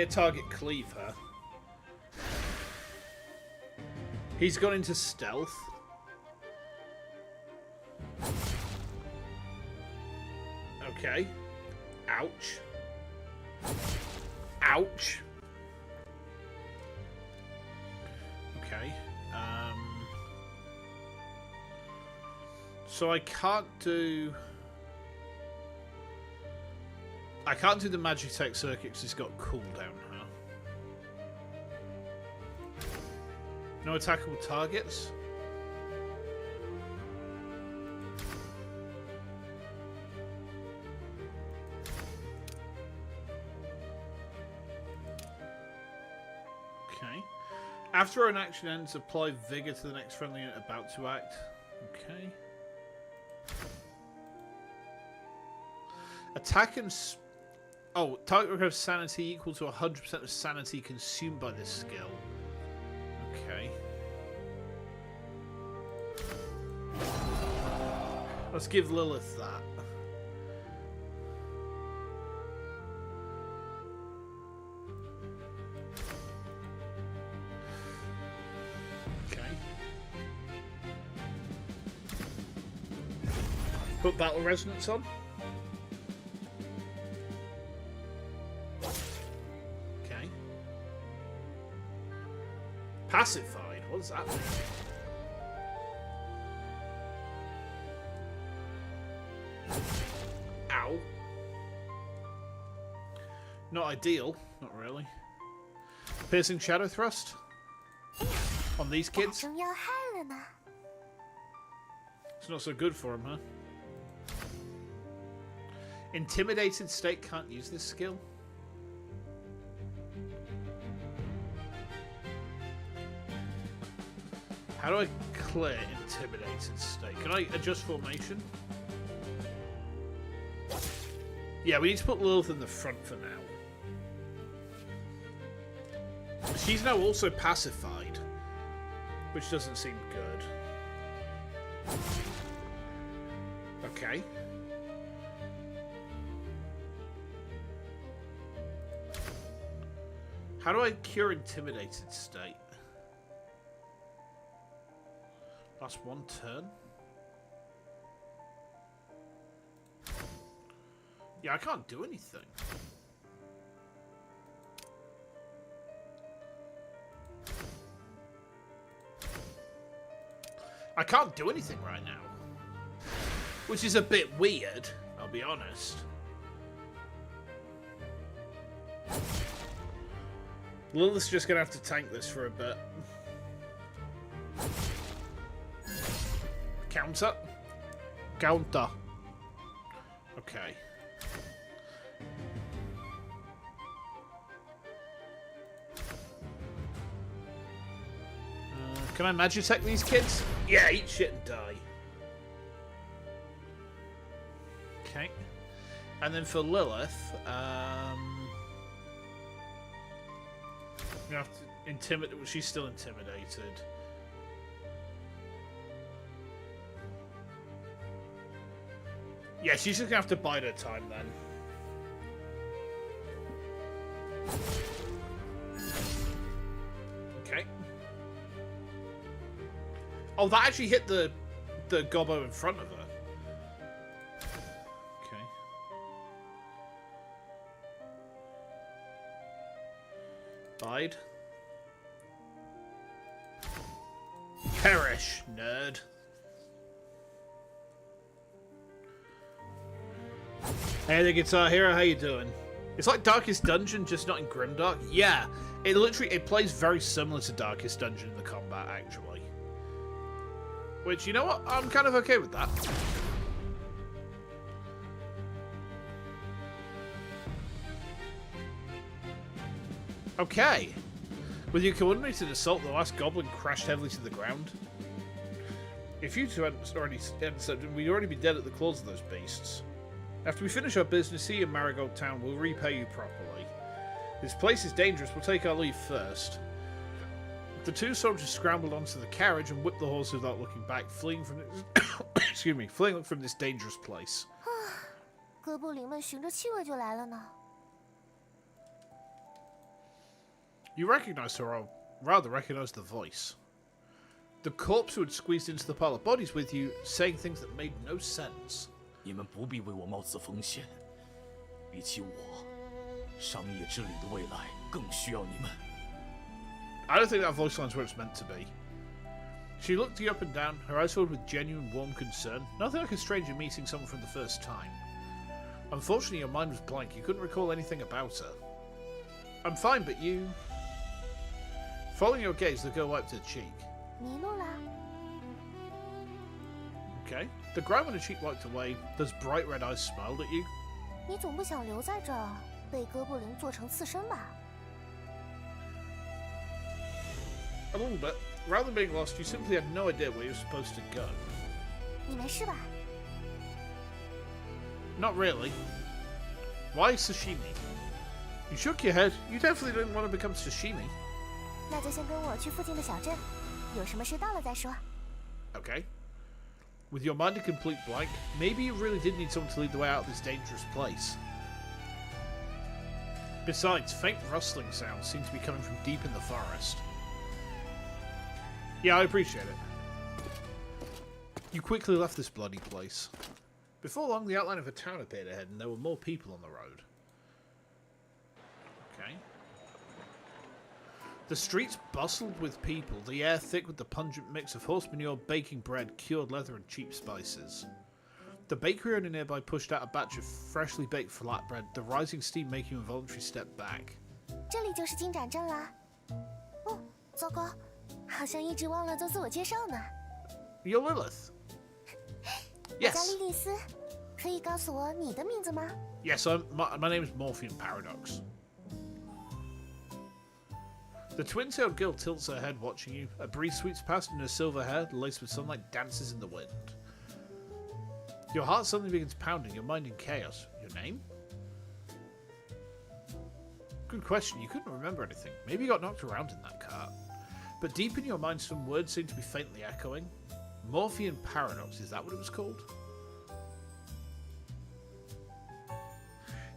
target cleave, huh? He's gone into stealth. Okay. Ouch. Ouch. Okay. So I can't do the Magitech circuit because it's got cooldown, huh? No attackable targets? Okay. After an action ends, apply vigor to the next friendly unit about to act. Okay. Attack and... Oh, target recovers sanity equal to 100% of sanity consumed by this skill. Okay. Let's give Lilith that. Okay. Put Battle Resonance on. Pacified? What does that mean? Ow. Not ideal. Not really. Piercing Shadow Thrust? On these kids? It's not so good for him, huh? Intimidated state can't use this skill? How do I clear intimidated state? Can I adjust formation? Yeah, we need to put Lilith in the front for now. She's now also pacified, which doesn't seem good. Okay. How do I cure intimidated state? Last 1 turn? Yeah, I can't do anything. I can't do anything right now. Which is a bit weird, I'll be honest. Lilith's just gonna have to tank this for a bit. Counter. Counter. Okay. Can I Magitech these kids? Yeah, eat shit and die. Okay. And then for Lilith, you have to intimidate. Well, she's still intimidated. Yeah, she's just gonna have to bide her time then. Okay. Oh, that actually hit the gobbo in front of her. Okay. Bide. Perish, nerd. Hey there, Guitar Hero, how you doing? It's like Darkest Dungeon, just not in Grimdark. Yeah, it plays very similar to Darkest Dungeon in the combat, actually. Which, you know what? I'm kind of okay with that. Okay. With your coordinated assault, the last goblin crashed heavily to the ground. If you two hadn't already intercepted, we'd already be dead at the claws of those beasts. After we finish our business here in Marigold Town, we'll repay you properly. This place is dangerous, we'll take our leave first. The two soldiers scrambled onto the carriage and whipped the horses without looking back, fleeing from fleeing from this dangerous place. 哥布林们循着气味就来了呢。 You recognized her, or rather recognized the voice. The corpse who had squeezed into the pile of bodies with you, saying things that made no sense. 你们不必为我冒此风险，比起我，商业之旅的未来更需要你们。 I don't think that voice line's where it's meant to be. She looked you up and down, her eyes filled with genuine warm concern, nothing like a stranger meeting someone for the first time. Unfortunately, your mind was blank, you couldn't recall anything about her. I'm fine, but you... Following your gaze, the girl wiped her cheek. 迷路了。 Okay. The grime on her cheek wiped away, those bright red eyes smiled at you. 你总不想留在这儿被哥布林做成刺身吧？ A little bit. Rather than being lost, you simply had no idea where you were supposed to go. 你没事吧？ Not really. Why sashimi? You shook your head. You definitely didn't want to become sashimi. 那就先跟我去附近的小镇，有什么事到了再说。 Okay. With your mind a complete blank, maybe you really did need someone to lead the way out of this dangerous place. Besides, faint rustling sounds seem to be coming from deep in the forest. Yeah, I appreciate it. You quickly left this bloody place. Before long, the outline of a town appeared ahead, and there were more people on the road. Okay. The streets bustled with people, the air thick with the pungent mix of horse manure, baking bread, cured leather, and cheap spices. The bakery owner nearby pushed out a batch of freshly baked flatbread, the rising steam making a voluntary step back. 这里就是金盏镇啦。哦，糟糕，好像一直忘了做自我介绍呢。 You're Lilith. 我叫 Yes. 莉莉丝，可以告诉我你的名字吗？ Yes, my name is Morphean Paradox. The twin-tailed girl tilts her head watching you. A breeze sweeps past and her silver hair, laced with sunlight, dances in the wind. Your heart suddenly begins pounding, your mind in chaos. Your name? Good question. You couldn't remember anything. Maybe you got knocked around in that cart. But deep in your mind, some words seem to be faintly echoing. Morphean Paradox, is that what it was called?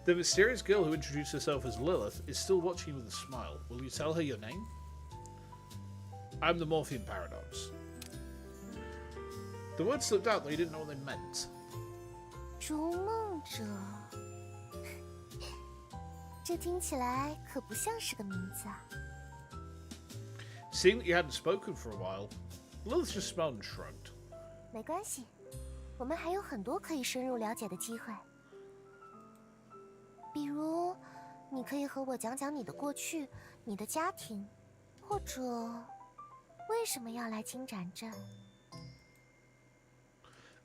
The mysterious girl who introduced herself as Lilith is still watching you with a smile. Will you tell her your name? I'm the Morphean Paradox. The words slipped out though you didn't know what they meant. 逐梦者，这听起来可不像是个名字啊。 Seeing that you hadn't spoken for a while, Lilith just smiled and shrugged. 没关系，我们还有很多可以深入了解的机会。比如，你可以和我讲讲你的过去、你的家庭，或者为什么要来金盏镇。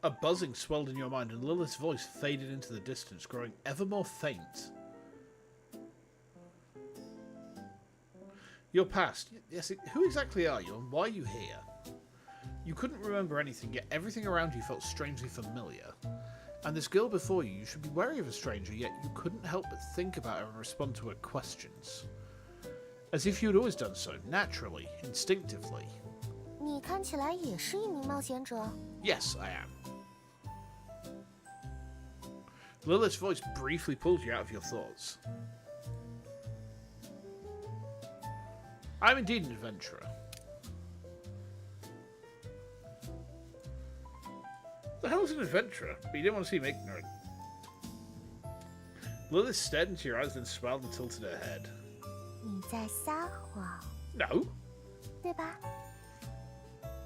A buzzing swelled in your mind and Lilith's voice faded into the distance, growing ever more faint. Your past. Yes, who exactly are you and why are you here? You couldn't remember anything, yet everything around you felt strangely familiar. And this girl before you, you should be wary of a stranger, yet you couldn't help but think about her and respond to her questions. As if you had always done so, naturally, instinctively. 你看起来也是一名冒险者。 Yes, I am. Lilith's voice briefly pulled you out of your thoughts. I'm indeed an adventurer. The hell's an adventurer? But you didn't want to seem ignorant. Lilith stared into your eyes, then smiled and tilted her head. 你在撒谎， No, 对吧？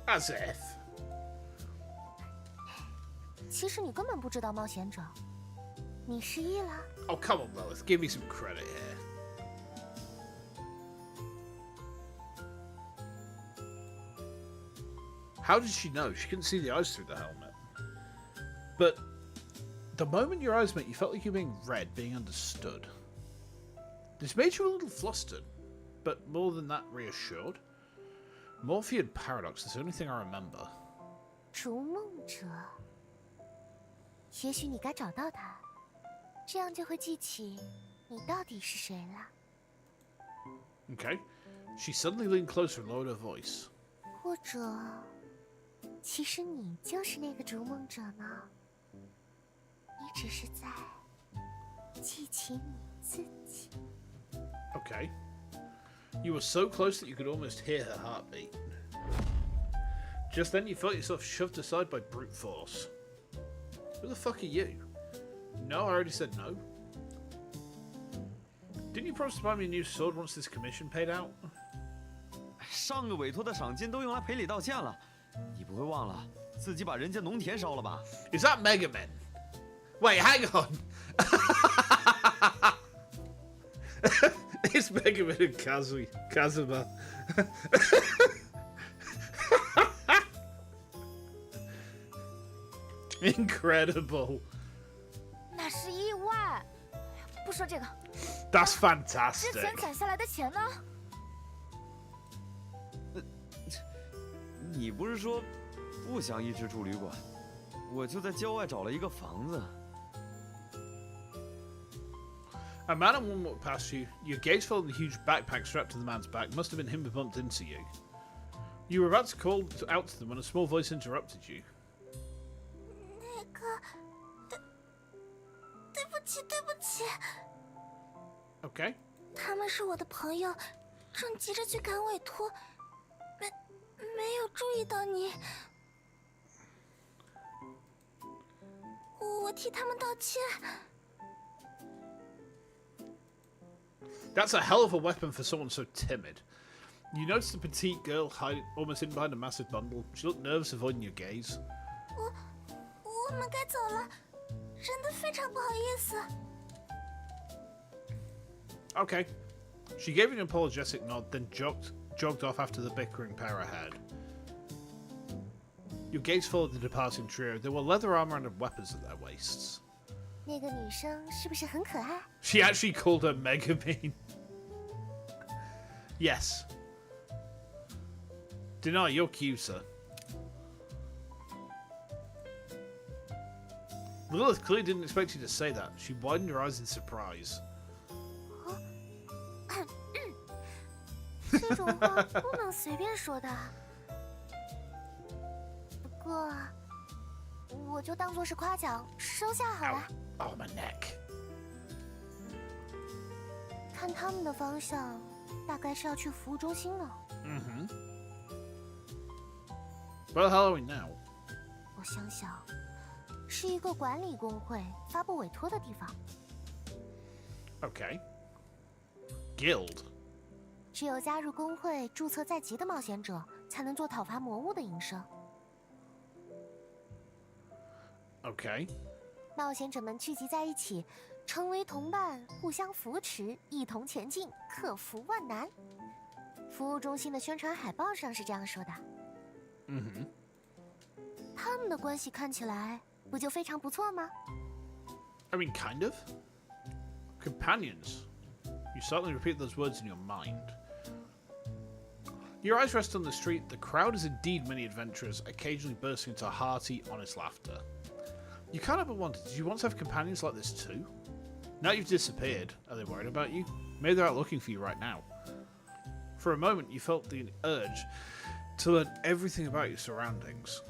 as if. 其实你根本不知道冒险者，你失忆了。 Oh, come on, Lilith, give me some credit here. How did she know? She couldn't see the eyes through the helmet. But the moment your eyes met, you felt like you were being read, being understood. This made you a little flustered. but more than that, reassured. Morphean paradox is the only thing I remember. 逐梦者，也许你该找到他，这样就会记起你到底是谁了。 Okay. She suddenly leaned closer and lowered her voice. 或者，其实你就是那个逐梦者呢？你只是在记起你自己。 Okay. You were so close that you could almost hear her heartbeat. Just then, you felt yourself shoved aside by brute force. Who the fuck are you? No, I already said no. Didn't you promise to buy me a new sword once this commission paid out? 上个委托的赏金都用来赔礼道歉了，你不会忘了自己把人家农田烧了吧？ Is that Mega Man? Wait, hang on. It's Mega Man and Kazuma. Incredible. 那是意外。不说这个， That's 之 fantastic. 前攒下来的钱呢？你不是说不想一直住旅馆？我就在郊外找了一个房子。 A man and woman walked past you. Your gaze fell on the huge backpack strapped to the man's back. Must have been him who bumped into you. You were about to call out to them when a small voice interrupted you. 那个，对不起，对不起， Okay. 他们是我的朋友，正急着去赶委托，没有注意到你。我替他们道歉。 That's a hell of a weapon for someone so timid. You noticed the petite girl almost hidden behind a massive bundle. She looked nervous, avoiding your gaze. 我们该走了，真的非常不好意思。 Okay. She gave you an apologetic nod, then jogged off after the bickering pair ahead. Your gaze followed the departing trio. There were leather armor and weapons at their waists. 那个女生是不是很可爱？ She actually called her Mega Bean. Yes. Deny, you're cuter. Lilith clearly didn't expect you to say that. She widened her eyes in surprise. 这种话不能随便说的。不过，我就当做是夸奖，收下好了。 Oh, my neck. 看他们的方向，大概是要去服务中心了。Mm-hmm. Where the hell are we now? 我想想，是一个管理工会发布委托的地方。 Okay. Guild. 只有加入工会、注册在籍的冒险者，才能做讨伐魔物的营生。 Okay. 冒险者们聚集在一起，成为同伴，互相扶持，一同前进，克服万难。服务中心的宣传海报上是这样说的。Mm-hmm. 他们的关系看起来不就非常不错吗？ I mean, kind of. Companions. You silently repeat those words in your mind. Your eyes rest on the street. The crowd is indeed many adventurers, occasionally bursting into hearty, honest laughter. You can't help but wonder, did you once have companions like this too? Now you've disappeared, are they worried about you? Maybe they're out looking for you right now. For a moment, you felt the urge to learn everything about your surroundings.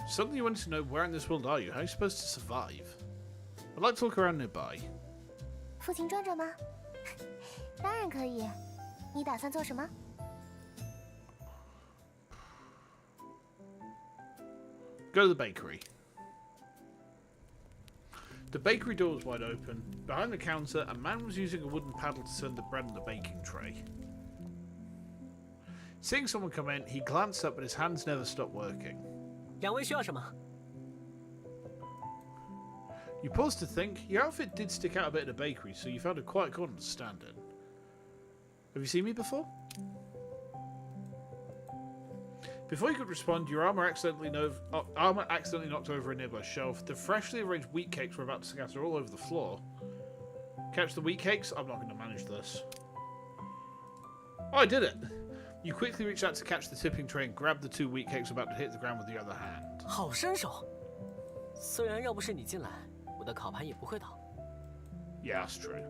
Suddenly you wanted to know, where in this world are you? How are you supposed to survive? I'd like to look around nearby. 附近转转吗？当然可以。你打算做什么？ Go to the bakery. The bakery door was wide open. Behind the counter, a man was using a wooden paddle to turn the bread on the baking tray. Seeing someone come in, he glanced up, but his hands never stopped working. 两位需要什么？ You paused to think. Your outfit did stick out a bit in a bakery, so you found a quiet corner to stand in. Have you seen me before? Before you could respond, your armor accidentally knocked over a nearby shelf. The freshly arranged wheat cakes were about to scatter all over the floor. Catch the wheat cakes? I'm not going to manage this. Oh, I did it! You quickly reach out to catch the tipping tray and grab the 2 weak cakes about to hit the ground with the other hand. 好身手。虽然要不是你进来，我的烤盘也不会倒。 Yeah, that's true.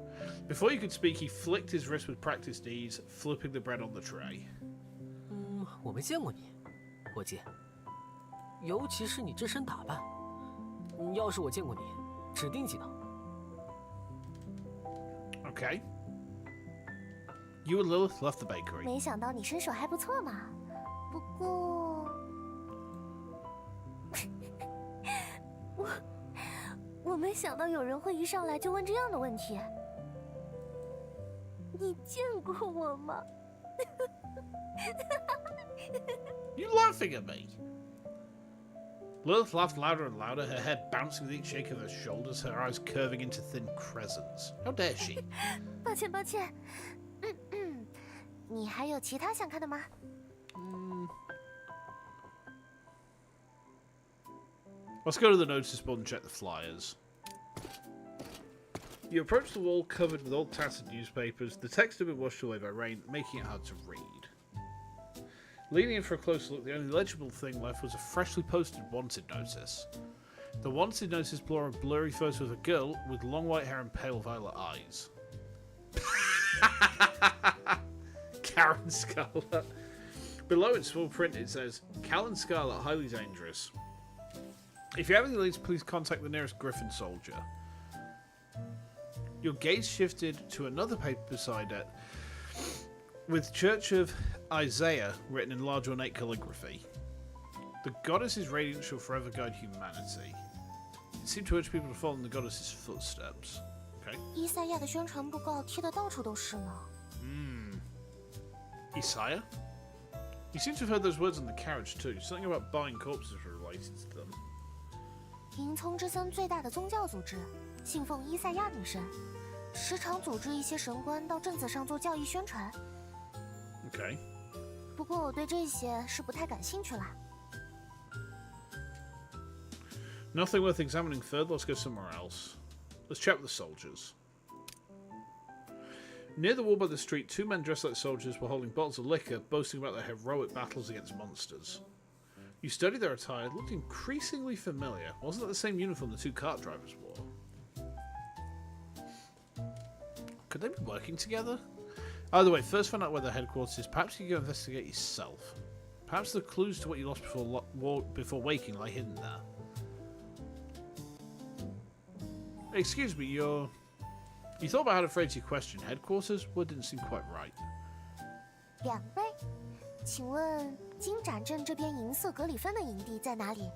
Before you could speak, he flicked his wrist with practiced ease, flipping the bread on the tray. 我没见过你，伙计。尤其是你这身打扮，要是我见过你，指定记得。 Okay. You and Lilith left the bakery. 没想到你身手还不错嘛。不过，我没想到有人会一上来就问这样的问题。你见过我吗？ You laughing at me? Lilith laughed louder and louder, her head bouncing with each shake of her shoulders, her eyes curving into thin crescents. How dare she? 抱歉，抱歉。你还有其他想看的吗？ Let's go to the notice board and check the flyers. You approach the wall covered with old tattered newspapers. The text had been washed away by rain, making it hard to read. Leaning in for a closer look, the only legible thing left was a freshly posted wanted notice. The wanted notice bore a blurry photo of a girl with long white hair and pale violet eyes. Karen Scarlet. Below in small print it says, Karen Scarlet, highly dangerous. If you have any leads, please contact the nearest Griffin soldier. Your gaze shifted to another paper beside it, with Church of Isaiah written in large ornate calligraphy. The goddess's radiance shall forever guide humanity. It seemed to urge people to follow in the goddess's footsteps. Okay. 伊赛亚的宣传布告贴的到处都是呢。Isaiah? You seem to have heard those words on the carriage too. Something about buying corpses related to them. 银葱之森最大的宗教组织，信奉伊赛亚女神，时常组织一些神官到镇子上做教义宣传。 Okay. 不过我对这些是不太感兴趣啦。 Nothing worth examining further. Let's go somewhere else. Let's check with the soldiers. Near the wall by the street, 2 men dressed like soldiers were holding bottles of liquor, boasting about their heroic battles against monsters. You studied their attire, it looked increasingly familiar. Wasn't that the same uniform the 2 cart drivers wore? Could they be working together? Either way, first find out where the headquarters is. Perhaps you can go investigate yourself. Perhaps the clues to what you lost before waking lie hidden there. Excuse me, you thought about how to phrase your question. Headquarters? Word didn't seem quite right. 2倍？请问金盏镇这边银色格里芬的营地在哪里？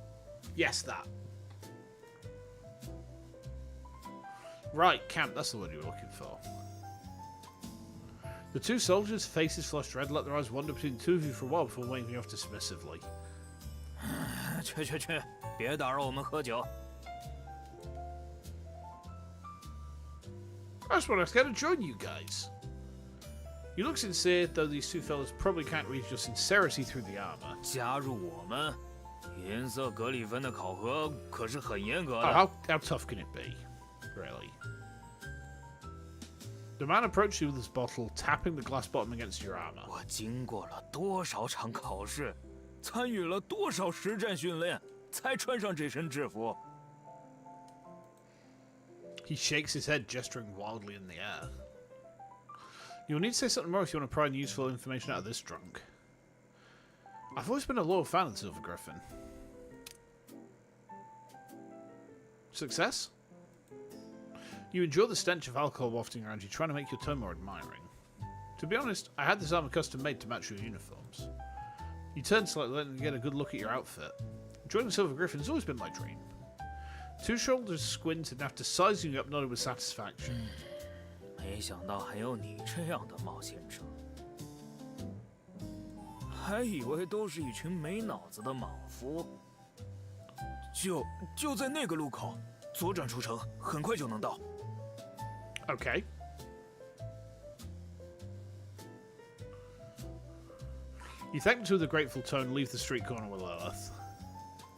Yes, that. Right, camp, that's the word you were looking for. The 2 soldiers, faces flushed red, let their eyes wander between the 2 of you for a while before waving off dismissively. 去，别打扰我们喝酒。 I just want to get to join you guys. You look sincere, though these 2 fellas probably can't read your sincerity through the armor. 加入我们，银色格里芬的考核可是很严格 Oh, 的。how tough can it be? Really? The man approached you with his bottle, tapping the glass bottom against your armor. 我经过了多少场考试，参与了多少实战训练，才穿上这身制服。 He shakes his head, gesturing wildly in the air. You'll need to say something more if you want to pry any useful information out of this drunk. I've always been a loyal fan of the Silver Griffin. Success? You endure the stench of alcohol wafting around you, trying to make your tone more admiring. To be honest, I had this armor custom made to match your uniforms. You turn slightly, letting you get a good look at your outfit. Joining the Silver Griffin has always been my dream. 2 shoulders squinted, and after sizing you up, nodded with satisfaction. 没想到还有你这样的冒险者，还以为都是一群没脑子的莽夫。就在那个路口，左转出城，很快就能到。 Okay. You thank them with a grateful tone and leave the street corner with Lilith.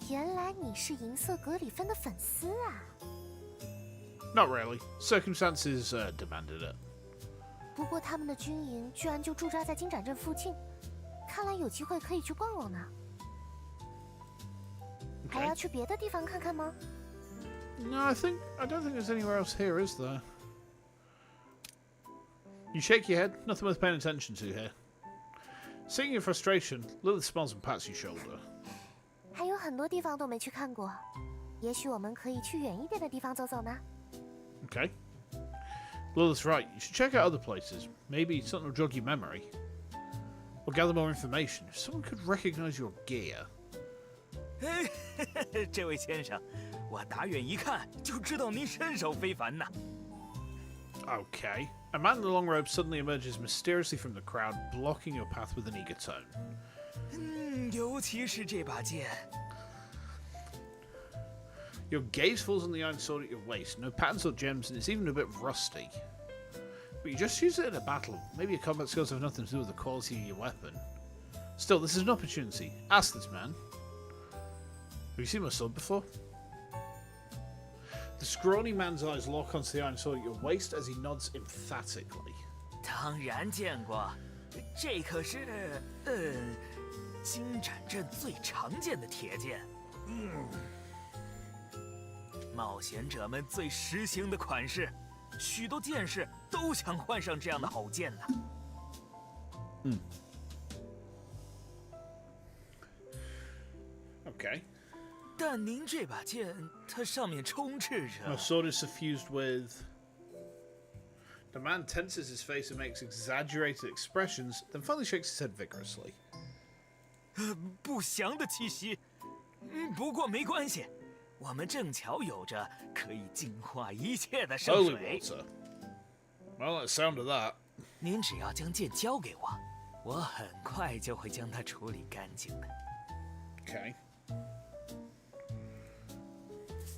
原来你是银色格里芬的粉丝啊！ Not really. Circumstances demanded it. 不过他们的军营居然就驻扎在金盏镇附近，看来有机会可以去逛逛呢。还要去别的地方看看吗？ No, I don't think there's anywhere else here, is there? You shake your head. Nothing worth paying attention to here. Seeing your frustration, Lilith smiles and pats your shoulder. 还有很多地方都没去看过，也许我们可以去远一点的地方走走呢。 Okay. Lilith's right. You should check out other places. Maybe something will jog your memory. Or gather more information. If someone could recognize your gear. 这位先生，我打远一看就知道您身手非凡呐。Okay. A man in the long robe suddenly emerges mysteriously from the crowd, blocking your path with an eager tone. 尤其是这把剑。 Your gaze falls on the iron sword at your waist. No patterns or gems, and it's even a bit rusty. But you just use it in a battle. Maybe your combat skills have nothing to do with the quality of your weapon. Still, this is an opportunity. Ask this man. Have you seen my sword before? The scrawny man's eyes lock onto the iron sword at your waist as he nods emphatically. 当然见过，这可是金盏镇最常见的铁剑。冒险者们最时兴的款式，许多剑士都想换上这样的好剑呢。Okay. 但您这把剑，它上面充斥着 My sword is suffused with... The man tenses his face and makes exaggerated expressions, then finally shakes his head vigorously. 不祥的气息。不过没关系，我们正巧有着可以净化一切的圣 Holy 水。 water. Well, like the sound of that. 您只要将剑交给我，我很快就会将它处理干净的。 Okay.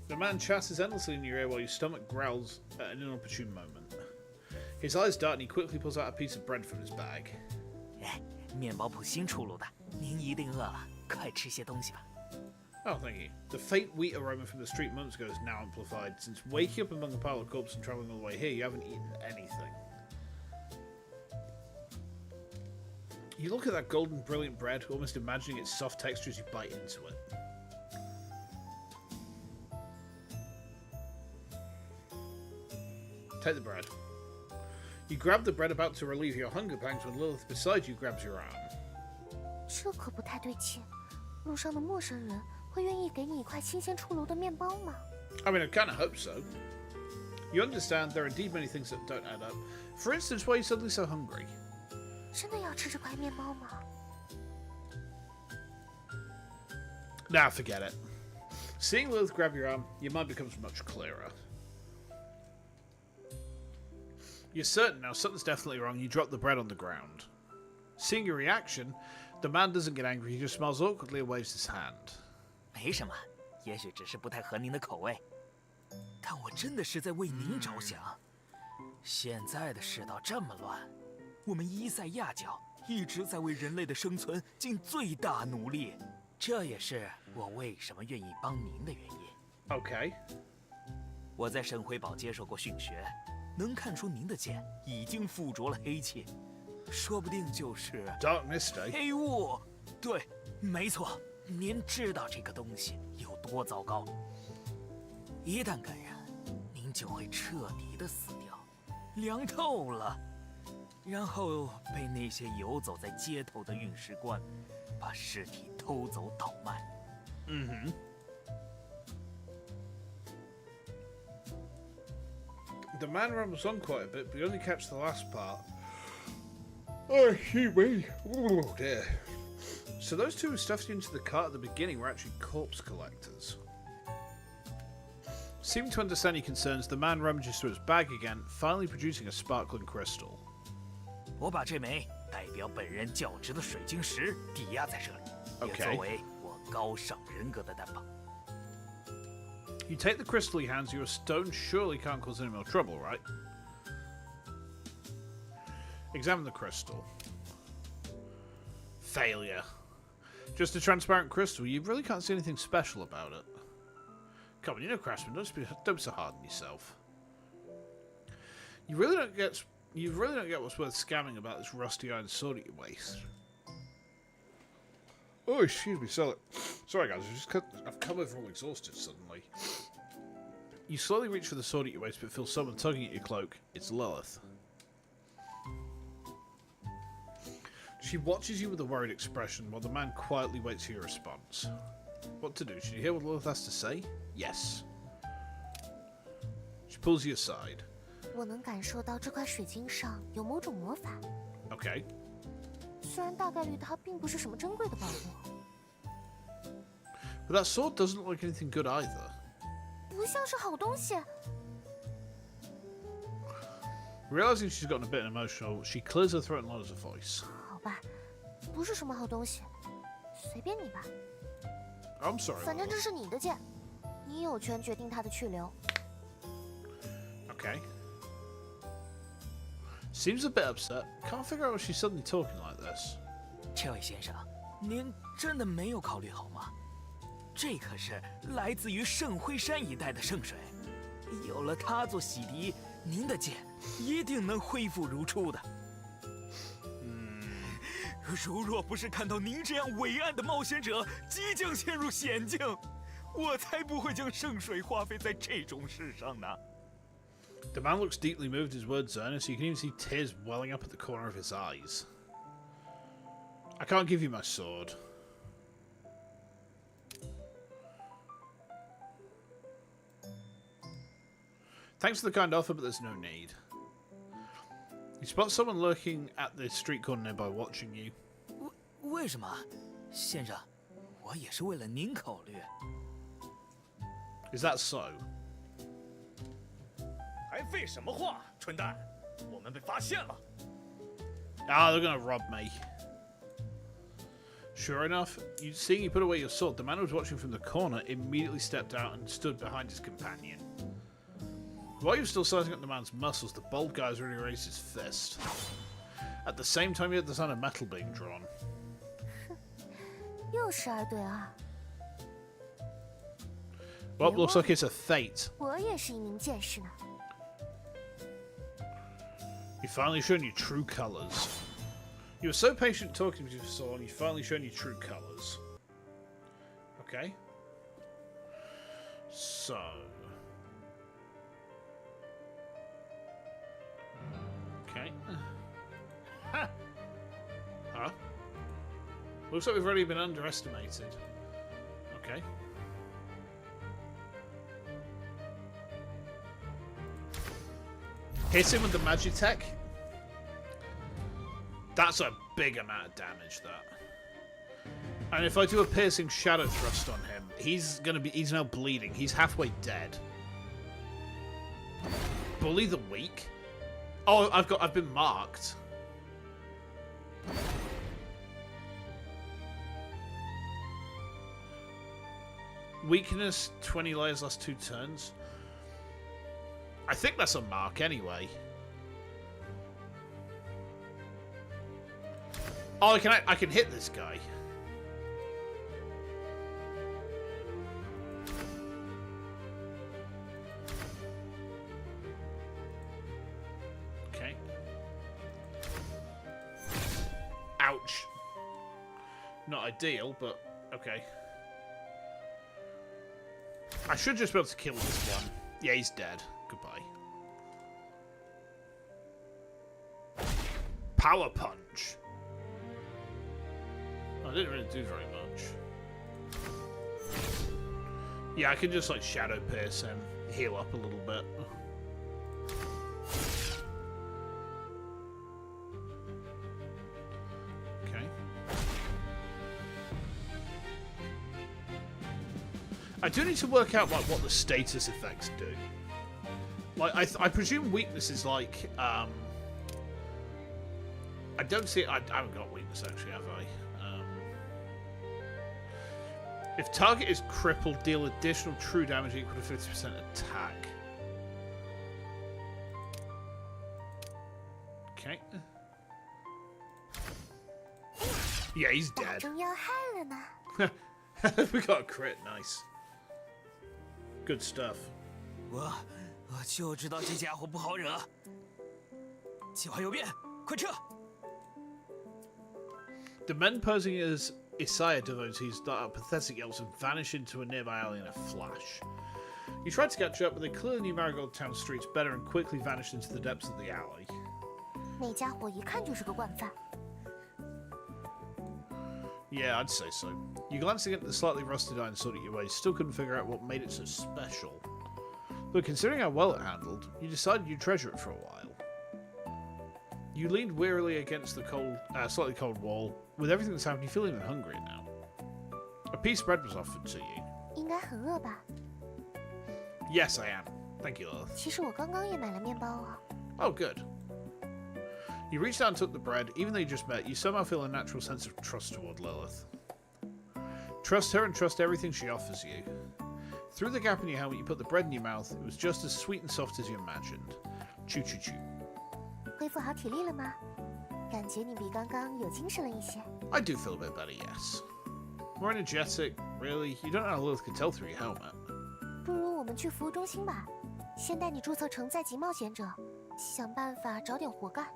The man chatters endlessly in your ear while your stomach growls at an inopportune moment. His eyes dart and he quickly pulls out a piece of bread from his bag. 哎，面包铺新出炉的，您一定饿了，快吃些东西吧。 Oh, thank you. The faint wheat aroma from the street moments ago is now amplified. Since waking up among a pile of corpses and travelling all the way here, you haven't eaten anything. You look at that golden, brilliant bread, almost imagining its soft texture as you bite into it. Take the bread. You grab the bread about to relieve your hunger pangs when Lilith beside you grabs your arm. 这可不太对劲，路上的陌生人会愿意给你一块新鲜出炉的面包吗？ I mean, I kind of hope so. You understand there are indeed many things that don't add up. For instance, why are you suddenly so hungry? 真的要吃这块面包吗？ Nah, forget it. Seeing Lilith grab your arm, your mind becomes much clearer. You're certain now something's definitely wrong. You drop the bread on the ground. Seeing your reaction, the man doesn't get angry. He just smiles awkwardly and waves his hand. 没什么，也许只是不太合您的口味，但我真的是在为您着想。现在的世道这么乱，我们伊塞亚教一直在为人类的生存尽最大努力，这也是我为什么愿意帮您的原因。 Okay. 我在圣辉堡接受过训学，能看出您的剑已经附着了黑气，说不定就是 Dark Mist, 黑雾。对，没错，您知道这个东西有多糟糕。一旦感染，您就会彻底的死掉，凉透了，然后被那些游走在街头的运尸官把尸体偷走倒卖。Mm-hmm. The man rambles on quite a bit, but you only catch the last part. Oh, excuse me. Oh, dear. So those two who stuffed you into the cart at the beginning were actually corpse collectors. Seeming to understand your concerns, the man rummages through his bag again, finally producing a sparkling crystal. 我把这枚代表本人教职的水晶石抵押在这里，也作为我高尚人格的担保。 You take the crystal he hands you. A stone surely can't cause any more trouble, right? Examine the crystal. Failure. Just a transparent crystal. You really can't see anything special about it. Come on, you know, craftsman. Don't be so hard on yourself. You really don't get You really don't get what's worth scamming about this rusty iron sword at your waist. Oh, excuse me, sorry guys, I've come over all exhausted suddenly. You slowly reach for the sword at your waist but feel someone tugging at your cloak. It's Lilith. She watches you with a worried expression while the man quietly waits for your response. What to do? Should you hear what Lilith has to say? Yes. She pulls you aside. 我能感受到这块水晶上有某种魔法。 Okay. 虽然大概率它并不是什么珍贵的宝物。 But that sword doesn't look like anything good either. 不像是好东西。 Realizing she's gotten a bit emotional, she clears her throat and lowers her voice. 好吧，不是什么好东西，随便你吧。 I'm sorry. 反正 Lilith. 这是你的剑，你有权决定它的去留。 Okay. Seems a bit upset. Can't figure out why she's suddenly talking like this. 这位先生，您真的没有考虑好吗？这可是来自于圣辉山一带的圣水，有了它做洗涤，您的剑一定能恢复如初的。如若不是看到您这样伟岸的冒险者即将陷入险境，我才不会将圣水花费在这种事上呢。 The man looks deeply moved, his words earnest. You can even see tears welling up at the corner of his eyes. I can't give you my sword. Thanks for the kind offer, but there's no need. You spot someone lurking at the street corner nearby, watching you. 为什么，先生？我也是为了您考虑。 Is that so? 还废什么话，蠢蛋！我们被发现了。 Ah, they're gonna rob me. Sure enough, seeing you put away your sword, the man who was watching from the corner immediately stepped out and stood behind his companion. While you were still sizing up the man's muscles, the bold guy has already raised his fist. At the same time, you heard the sound of metal being drawn. 又是2对2。 Well, looks like it's a fate. 我也是一名剑士呢。 You've finally shown your true colours. You were so patient talking to me for so long, you've finally shown your true colours. Okay. So... Okay. Huh? Looks like we've already been underestimated. Okay. Hit him with the Magitech. That's a big amount of damage, that. And if I do a piercing shadow thrust on him, he's now bleeding. He's halfway dead. Bully the weak? Oh, I've been marked. Weakness, 20 layers last 2 turns. I think that's a mark anyway. Oh, I can hit this guy. Okay. Ouch. Not ideal, but okay. I should just be able to kill this one. Yeah, he's dead. Goodbye. Power punch. I didn't really do very much. Yeah, I can just like shadow pierce him, heal up a little bit. Okay. I do need to work out like what the status effects do. Like, I presume weakness is like, I don't see it. I haven't got weakness actually, have I? If target is crippled, deal additional true damage equal to 50% attack. Okay. Yeah, he's dead. We got a crit, nice. Good stuff. 我就知道这家伙不好惹。计划有变，快撤！ The men posing as Isaiah devotees dart out pathetic yells and vanish into a nearby alley in a flash. You tried to catch up, but they clearly knew Marigold Town streets better and quickly vanished into the depths of the alley. 那家伙一看就是个惯犯。 Yeah, I'd say so. You glanced again at the slightly rusted iron sword at your waist, still couldn't figure out what made it so special. But considering how well it handled, you decided you'd treasure it for a while. You leaned wearily against the slightly cold wall. With everything that's happened, you feel even hungrier now. A piece of bread was offered to you. 应该很饿吧？ Yes, I am. Thank you, Lilith. 其实我刚刚也买了面包啊。 Oh, good. You reached out and took the bread. Even though you just met, you somehow feel a natural sense of trust toward Lilith. Trust her and trust everything she offers you. Through the gap in your helmet, you put the bread in your mouth. It was just as sweet and soft as you imagined. Chew, chew, chew. 恢复好体力了吗？感觉你比刚刚有精神了一些。 I do feel a bit better, yes. More energetic, really. You don't know how Lilith could tell through your helmet. 不如我们去服务中心吧，先带你注册成在籍冒险者，想办法找点活干。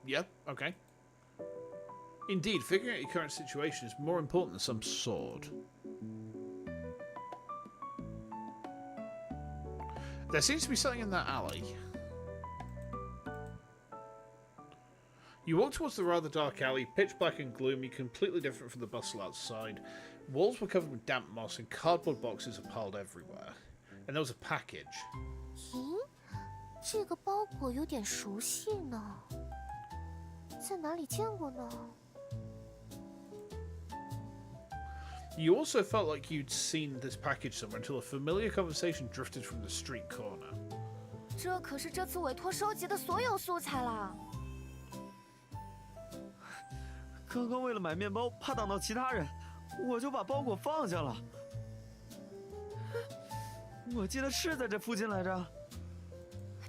Yep, okay. Indeed, figuring out your current situation is more important than some sword. There seems to be something in that alley. You walk towards the rather dark alley, pitch black and gloomy, completely different from the bustle outside. Walls were covered with damp moss and cardboard boxes are piled everywhere. And there was a package. 咦，这个包裹有点熟悉呢，在哪里见过呢？ You also felt like you'd seen this package somewhere until a familiar conversation drifted from the street corner. 这可是这次委托收集的所有素材啦！ 刚刚为了买面包，怕挡到其他人，我就把包裹放下了。我记得是在这附近来着。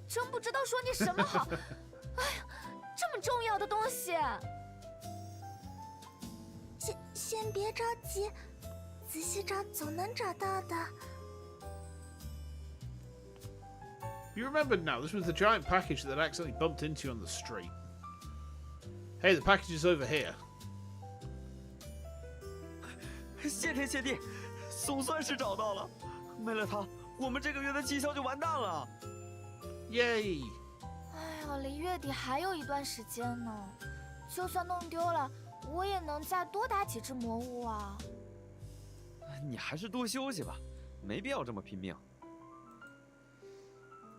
真不知道说你什么好。哎呀，这么重要的东西！先别着急，仔细找总能找到的。 You remember now, this was the giant package that accidentally bumped into you on the street. Hey, the package is over here. 谢天谢地，总算是找到了。没了它，我们这个月的绩效就完蛋了。Yay! 哎呀，离月底还有一段时间呢，就算弄丢了，我也能再多打几只魔物啊。你还是多休息吧，没必要这么拼命。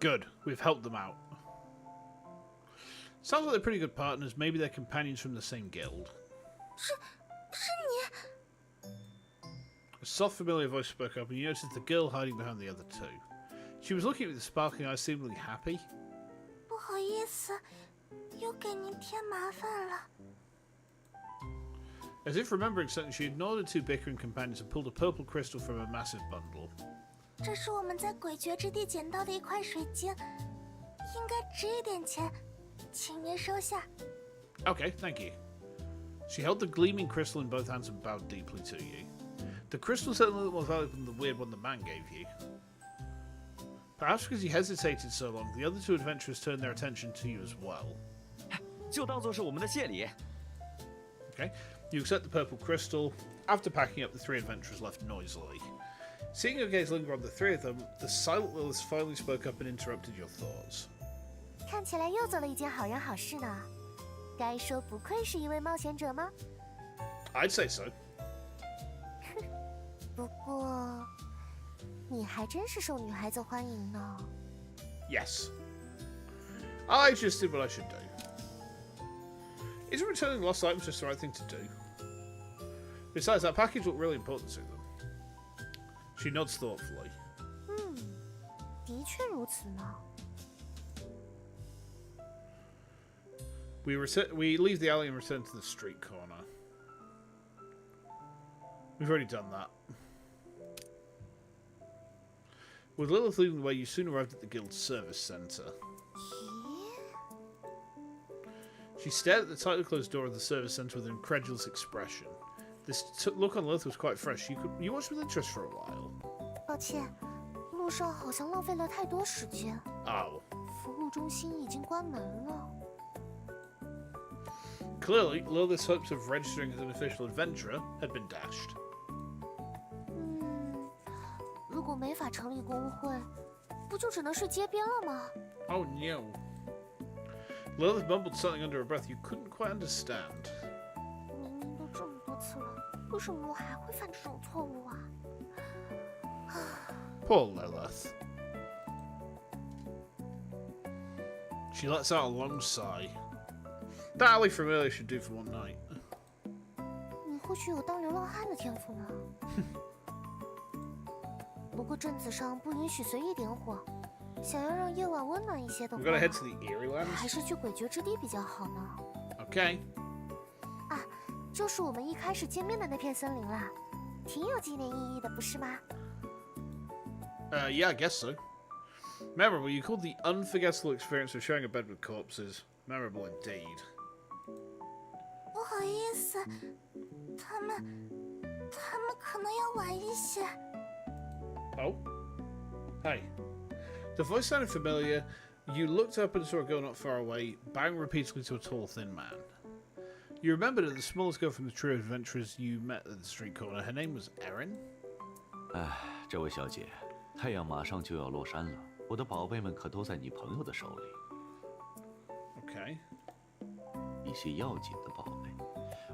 Good, we've helped them out. Sounds like they're pretty good partners. Maybe they're companions from the same guild. 是你。 A soft, familiar voice spoke up, and you noticed the girl hiding behind the other two. She was looking at you with sparkling eyes, seemingly happy. 不好意思，又给您添麻烦了。 As if remembering something, she ignored the two bickering companions and pulled a purple crystal from a massive bundle. 这是我们在诡谲之地捡到的一块水晶，应该值一点钱，请您收下。 Okay, thank you. She held the gleaming crystal in both hands and bowed deeply to you. The crystal certainly looked more valuable than the weird one the man gave you. Perhaps because you hesitated so long, the other two adventurers turned their attention to you as well. 就当做是我们的谢礼。 Okay, you accept the purple crystal. After packing up, the three adventurers left noisily. Seeing your gaze linger on the three of them, the silent Lilith finally spoke up and interrupted your thoughts. 看起来又做了一件好人好事呢。该说不愧是一位冒险者吗？ I'd say so. 不过，你还真是受女孩子欢迎呢。 Yes. I just did what I should do. Isn't returning lost items just the right thing to do? Besides, that package looked really important to them. She nods thoughtfully. 的确如此呢。 We leave the alley and return to the street corner. We've already done that. With Lilith leading the way, you soon arrived at the guild's service centre. She stared at the tightly closed door of the service centre with an incredulous expression. This look on Lilith was quite fresh. You watched with interest for a while. 抱歉，路上好像浪费了太多时间。 Oh. 服务中心已经关门了。Clearly, Lilith's hopes of registering as an official adventurer had been dashed. 如果没法成立工会，不就只能睡街边了吗？ Oh no. Lilith mumbled something under her breath you couldn't quite understand. 明明都这么多次了，为什么我还会犯这种错误啊？ Poor Lilith. She lets out a long sigh. That alley from earlier should do for one night. 你或许有当流浪汉的天赋呢。不过镇子上不允许随意点火，想要让夜晚温暖一些的话， We've got to head to the Eerie Lands. 还是去诡谲之地比较好呢。 Okay. 啊，就是我们一开始见面的那片森林啦，挺有纪念意义的，不是吗？ Yeah, I guess so. Memorable, you called the unforgettable experience of sharing a bed with corpses. Memorable indeed. 不好意思，他们可能要晚一些。 Oh? Hey. The voice sounded familiar. You looked up and saw a girl not far away, bowing repeatedly to a tall, thin man. You remembered that the smallest girl from the trio of adventurers you met at the street corner. Her name was Erin? 哎，这位小姐，太阳马上就要落山了，我的宝贝们可都在你朋友的手里。 Okay. 一些要紧的宝贝，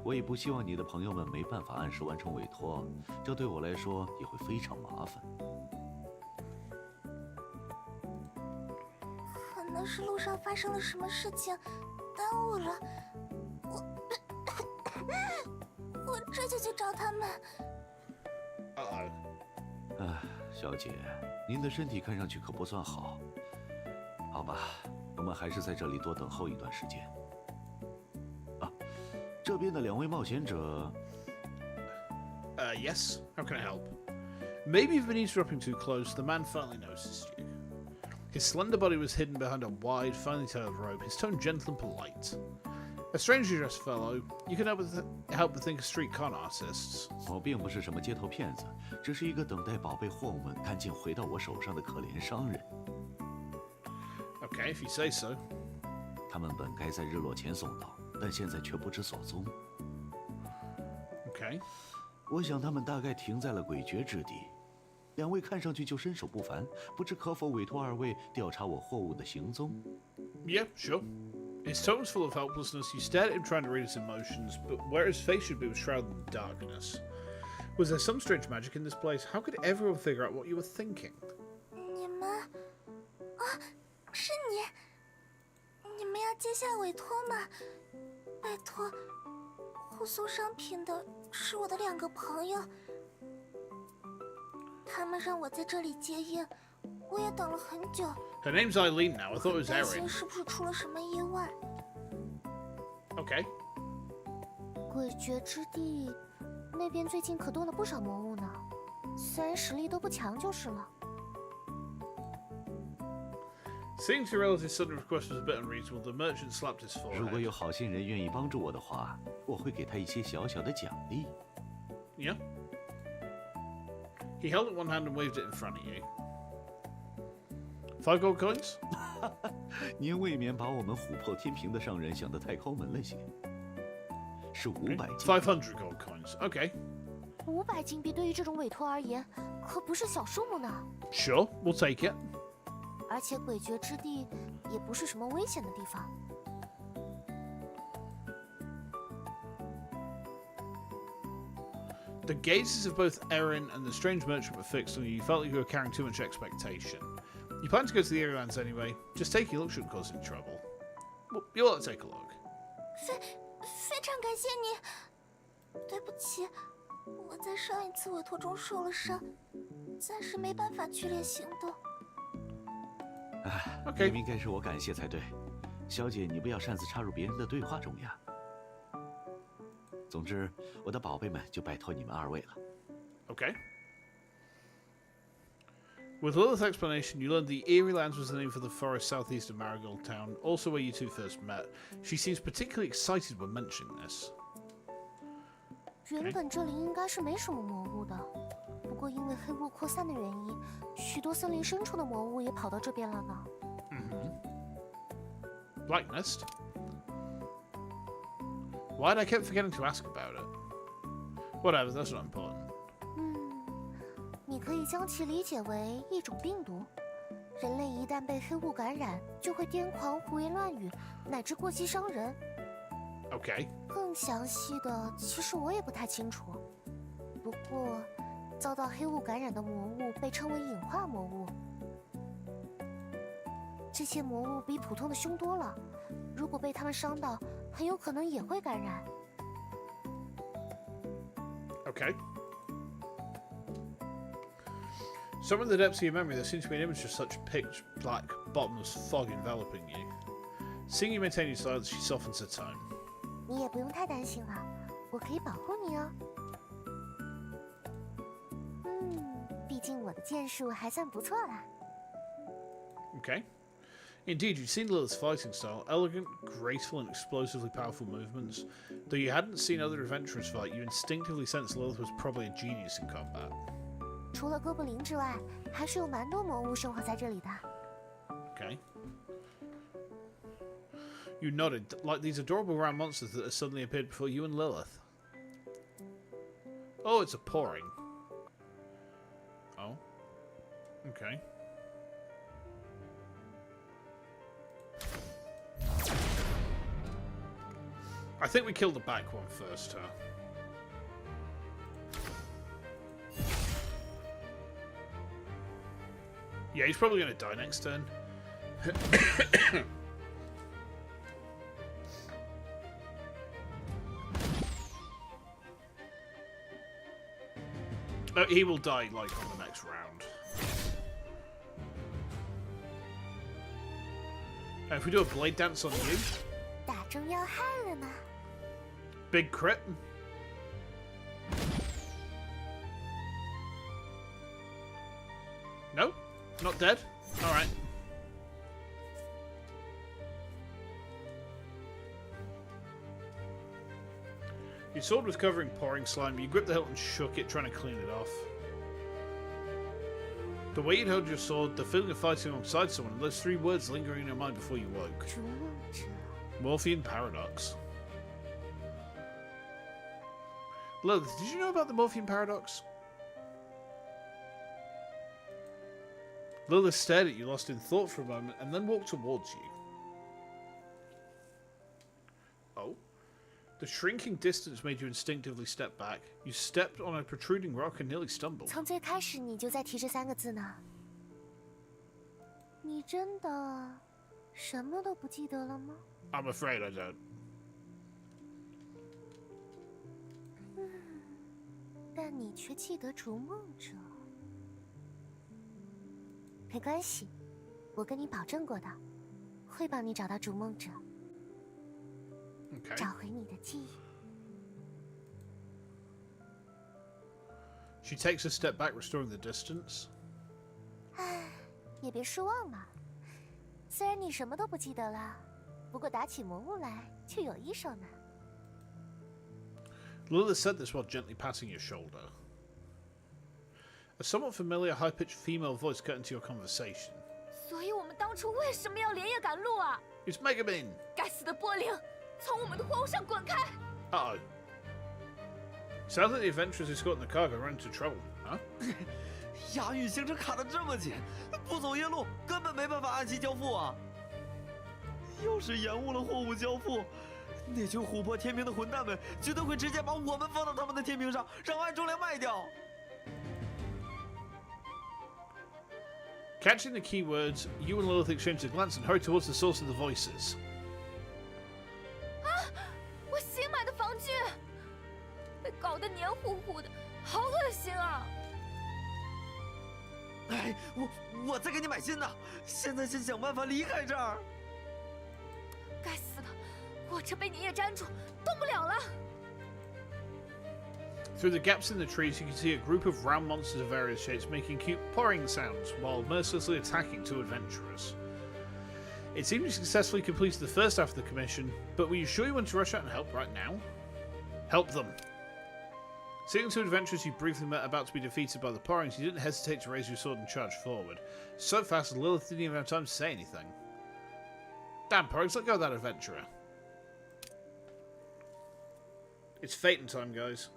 我也不希望你的朋友们没办法按时完成委托，这对我来说也会非常麻烦。 可能是路上发生了什么事情，耽误了。我这就去找他们。哎，小姐，您的身体看上去可不算好。好吧，我们还是在这里多等候一段时间。啊，这边的两位冒险者。Yes. How can I help? Maybe you've been eavesdropping too close. The man finally noticed you. His slender body was hidden behind a wide, finely tailored robe, his tone gentle and polite. A strangely dressed fellow, you can help but think of street con artists. 我并不是什么街头骗子，只是一个等待宝贝货物们赶紧回到我手上的可怜商人。Okay, if you say so. 他们本该在日落前送到，但现在却不知所踪。Okay. 我想他们大概停在了诡谲之地。两位看上去就身手不凡，不知可否委托二位调查我货物的行踪？ Yeah, sure. His tone was full of helplessness. You stared at him trying to read his emotions, but where his face should be was shrouded in darkness. Was there some strange magic in this place? How could everyone figure out what you were thinking? 你们，啊，是你，你们要接下委托吗？拜托，护送商品的是我的两个朋友，他们让我在这里接应，我也等了很久。 Her name's Eileen now. I thought it was 担心 Erin. 是不是出了什么意外？ Okay. 诡谲之地那边最近可多了不少魔物呢，虽然实力都不强就是了。 Seeing your relative's sudden request was a bit unreasonable, the merchant slapped his 如果 forehead. 有好心人愿意帮助我的话，我会给他一些小小的奖励。Yeah. He held it one hand and waved it in front of you. 5 gold coins? 您未免把我们琥珀天平的商人想得太抠门了些。是500金。 500 gold coins. Okay. 500金币对于这种委托而言，可不是小数目呢。 Sure, we'll take it. 而且诡谲之地也不是什么危险的地方。 The gazes of both Erin and the strange merchant were fixed on you. You felt like you were carrying too much expectation. You planned to go to the Eerie Lands anyway. Just taking a look shouldn't cause any trouble. Well, you'll let take a look. 非常感谢你。对不起，我在上一次委托中受了伤，暂时没办法剧烈行动。哎， OK 明明该是我感谢才对。小姐，你不要擅自插入别人的对话中呀。总之，我的宝贝们就拜托你们二位了。 Okay. With Lilith's explanation, you learned the Eerie Lands was the name for the forest southeast of Marigold Town, also where you two first met. She seems particularly excited when mentioning this. 原本这里应该是没什么魔物的，不过因为黑雾扩散的原因，许多森林深处的魔物也跑到这边了呢。Black Nest. Why'd I keep forgetting to ask about it? Whatever, that's not important. 你可以将其理解为一种病毒。人类一旦被黑雾感染，就会癫狂、胡言乱语，乃至过激伤人。Okay. 更详细的，其实我也不太清楚。不过，遭到黑雾感染的魔物被称为隐化魔物。这些魔物比普通的凶多了，如果被它们伤到，很有可能也会感染。Okay. Somewhere in the depths of your memory, there seems to be an image of such pitch black, bottomless fog enveloping you. Seeing you maintain your silence, she softens her tone. 你也不用太担心了，我可以保护你哦。毕竟我的剑术还算不错啦。Okay. Indeed, you'd seen Lilith's fighting style, elegant, graceful, and explosively powerful movements. Though you hadn't seen other adventurers fight, you instinctively sensed Lilith was probably a genius in combat. 除了哥布林之外，还是有蛮多魔物生活在这里的。Okay. You nodded, like these adorable round monsters that have suddenly appeared before you and Lilith. Oh, it's a pouring. Oh. Okay. I think we killed the back one first, huh? Yeah, he's probably going to die next turn. He will die, like, on the next round. If we do a blade dance on you... 打中要害了呢。 Big crit. No? Not dead? Alright. Your sword was covering pouring slime. You gripped the hilt and shook it, trying to clean it off. The way you'd held your sword, the feeling of fighting alongside someone, those three words lingering in your mind before you woke. Morphean paradox. Lilith, did you know about the Morphean paradox? Lilith stared at you, lost in thought for a moment, and then walked towards you. Oh? The shrinking distance made you instinctively step back. You stepped on a protruding rock and nearly stumbled. 从最开始你就在提这3个字呢。你真的什么都不记得了吗？ I'm afraid I don't. 但你却记得逐梦者。没关系，我跟你保证过的，会帮你找到逐梦者。 Okay. 找回你的记忆。 She takes a step back, restoring the distance. 唉，也别失望嘛。虽然你什么都不记得了，不过打起魔物来却有一手呢。 Lilith said this while gently patting your shoulder. A somewhat familiar, high-pitched female voice cut into your conversation. 所以我们当初为什么要连夜赶路啊？ It's Megamin! 该死的波灵，从我们的货物上滚开！ Uh-oh. Sounds like the adventurers escorting the cargo ran into trouble, huh? 亚运行程卡得这么紧，不走夜路根本没办法按期交付啊！要是延误了货物交付，那群琥珀天平的混蛋们绝对会直接把我们放到他们的天平上，让按重量卖掉。 Catching the key words, you and Lilith exchanged a glance and hurried towards the source of the voices. 啊！我新买的防具被搞得黏糊糊的，好恶心啊！ 哎，我再给你买新的，现在先想办法离开这儿。该死的，我这被粘液粘住，动不了了。 Through the gaps in the trees, you can see a group of round monsters of various shapes making cute purring sounds while mercilessly attacking two adventurers. It seemed you successfully completed the first half of the commission, but were you sure you wanted to rush out and help right now? Help them. Seeing two adventurers you briefly met about to be defeated by the porrings, you didn't hesitate to raise your sword and charge forward. So fast, Lilith didn't even have time to say anything. Damn, porrings, let go of that adventurer. It's Phaeton time, guys.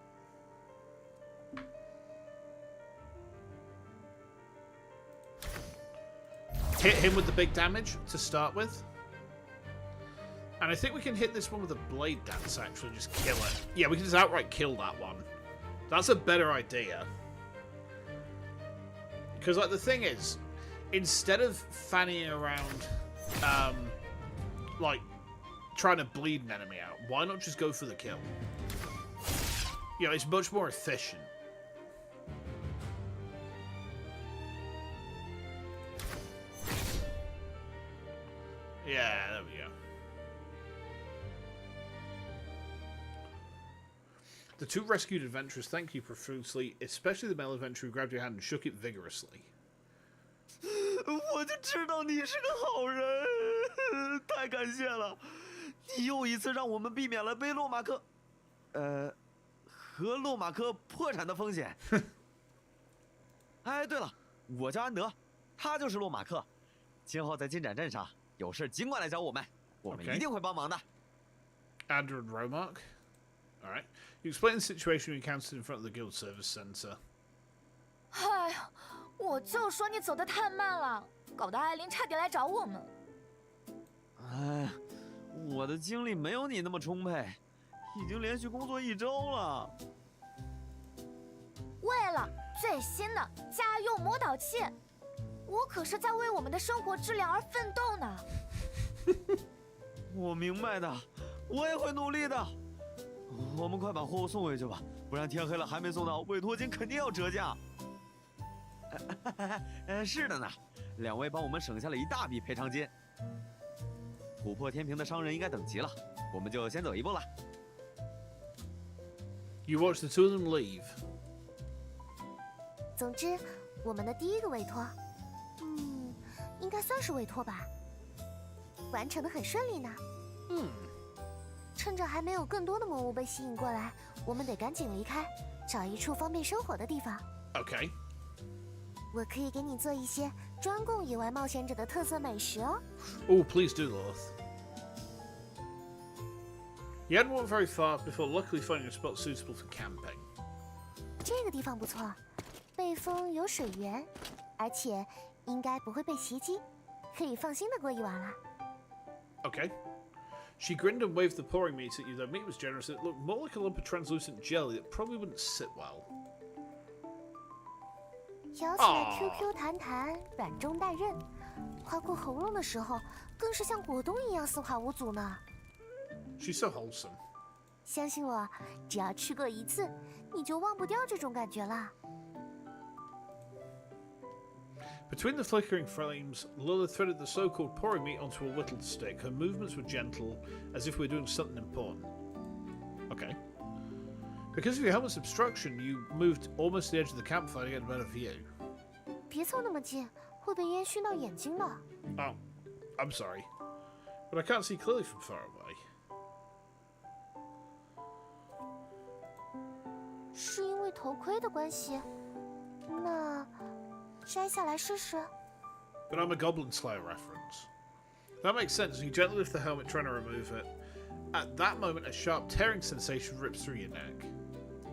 Hit him with the big damage to start with. And I think we can hit this one with a blade dance, actually. Just kill it. Yeah, we can just outright kill that one. That's a better idea. Because, like, the thing is, instead of fannying around, like, trying to bleed an enemy out, why not just go for the kill? You know, it's much more efficient. Yeah, there we go. The two rescued adventurers thank you profusely, especially the male adventurer who grabbed your hand and shook it vigorously. 我就知道你是个好人，太感谢了！你又一次让我们避免了被洛马克，和洛马克破产的风险。哎，对了，我叫安德，他就是洛马克。今后在进展镇上有事尽管来找我们，我们一定会帮忙的。Andrew and Romark. Alright. You explain the situation you encountered in front of the guild service center. 哎呀，我就说你走得太慢了，搞得艾琳差点来找我们。哎，我的精力没有你那么充沛，已经连续工作1周了。为了最新的家用魔导器，我可是在为我们的生活质量而奋斗呢。我明白的，我也会努力的。我们快把货物送回去吧，不然天黑了还没送到，委托金肯定要折价。是的呢，2位帮我们省下了一大笔赔偿金。琥珀天平的商人应该等急了，我们就先走一步了。You watch the two of them leave. 总之，我们的第一个委托，应该算是委托吧，完成的很顺利呢。趁着还没有更多的魔物被吸引过来，我们得赶紧离开，找一处方便生活的地方。Okay. 我可以给你做一些专供野外冒险者的特色美食哦。Oh, please do, Lilith. You hadn't walked very far before luckily finding a spot suitable for camping. 这个地方不错，背风有水源，而且应该不会被袭击，可以放心的过一晚了。Okay. She grinned and waved the pouring meat at you, though meat was generous. It looked more like a lump of translucent jelly that probably wouldn't sit well. 咬起来 QQ 弹弹，软中带韧，划过喉咙的时候，更是像果冻一样丝滑无阻呢。She's so wholesome. 相信我，只要吃过一次，你就忘不掉这种感觉了。Between the flickering flames, Lilith threaded the so-called pouring meat onto a whittled stick. Her movements were gentle, as if we were doing something important. Okay. Because of your helmet's obstruction, you moved almost to the edge of the campfire to get a better view. 别凑那么近，会被烟熏到眼睛的。Oh, I'm sorry. But I can't see clearly from far away. 是因为头盔的关系？那摘下来试试。But I'm a Goblin Slayer reference. That makes sense. You gently lift the helmet, trying to remove it. At that moment, a sharp tearing sensation rips through your neck.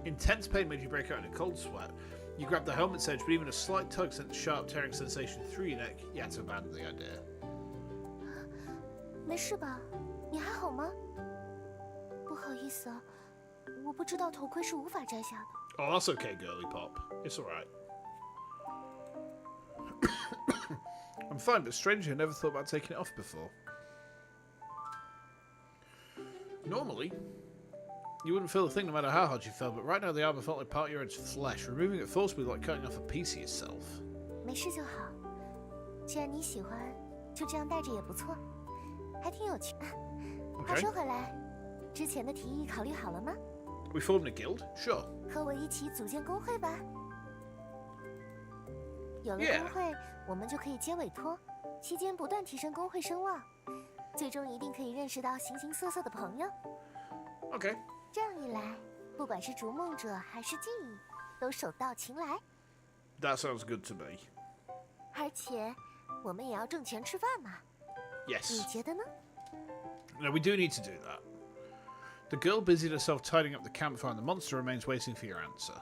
Intense pain made you break out in a cold sweat. You grab the helmet's edge, but even a slight tug sent a sharp tearing sensation through your neck. You had to abandon the idea. 没事吧？你还好吗？不好意思啊，我不知道头盔是无法摘下的。Oh, that's okay, girly pop. It's alright. I'm fine, but strangely, I never thought about taking it off before. Normally, you wouldn't feel a thing no matter how hard you fell, but right now the armor felt like part of your own flesh. Removing it forcibly like cutting off a piece of yourself. 没事就好，既然你喜欢，就这样戴着也不错，还挺有趣。话说回来，之前的提议考虑好了吗？ We formed a guild? Sure. 和我一起组建工会吧。有了工会，我们就可以接委托，期间不断提升工会声望，最终一定可以认识到形形色色的朋友。Okay. 这样一来，不管是逐梦者还是记忆，都手到擒来。That sounds good to me. 而且，我们也要挣钱吃饭嘛。 Yes. 你觉得呢？ No, we do need to do that. The girl busied herself tidying up the campfire and the monster remains waiting for your answer.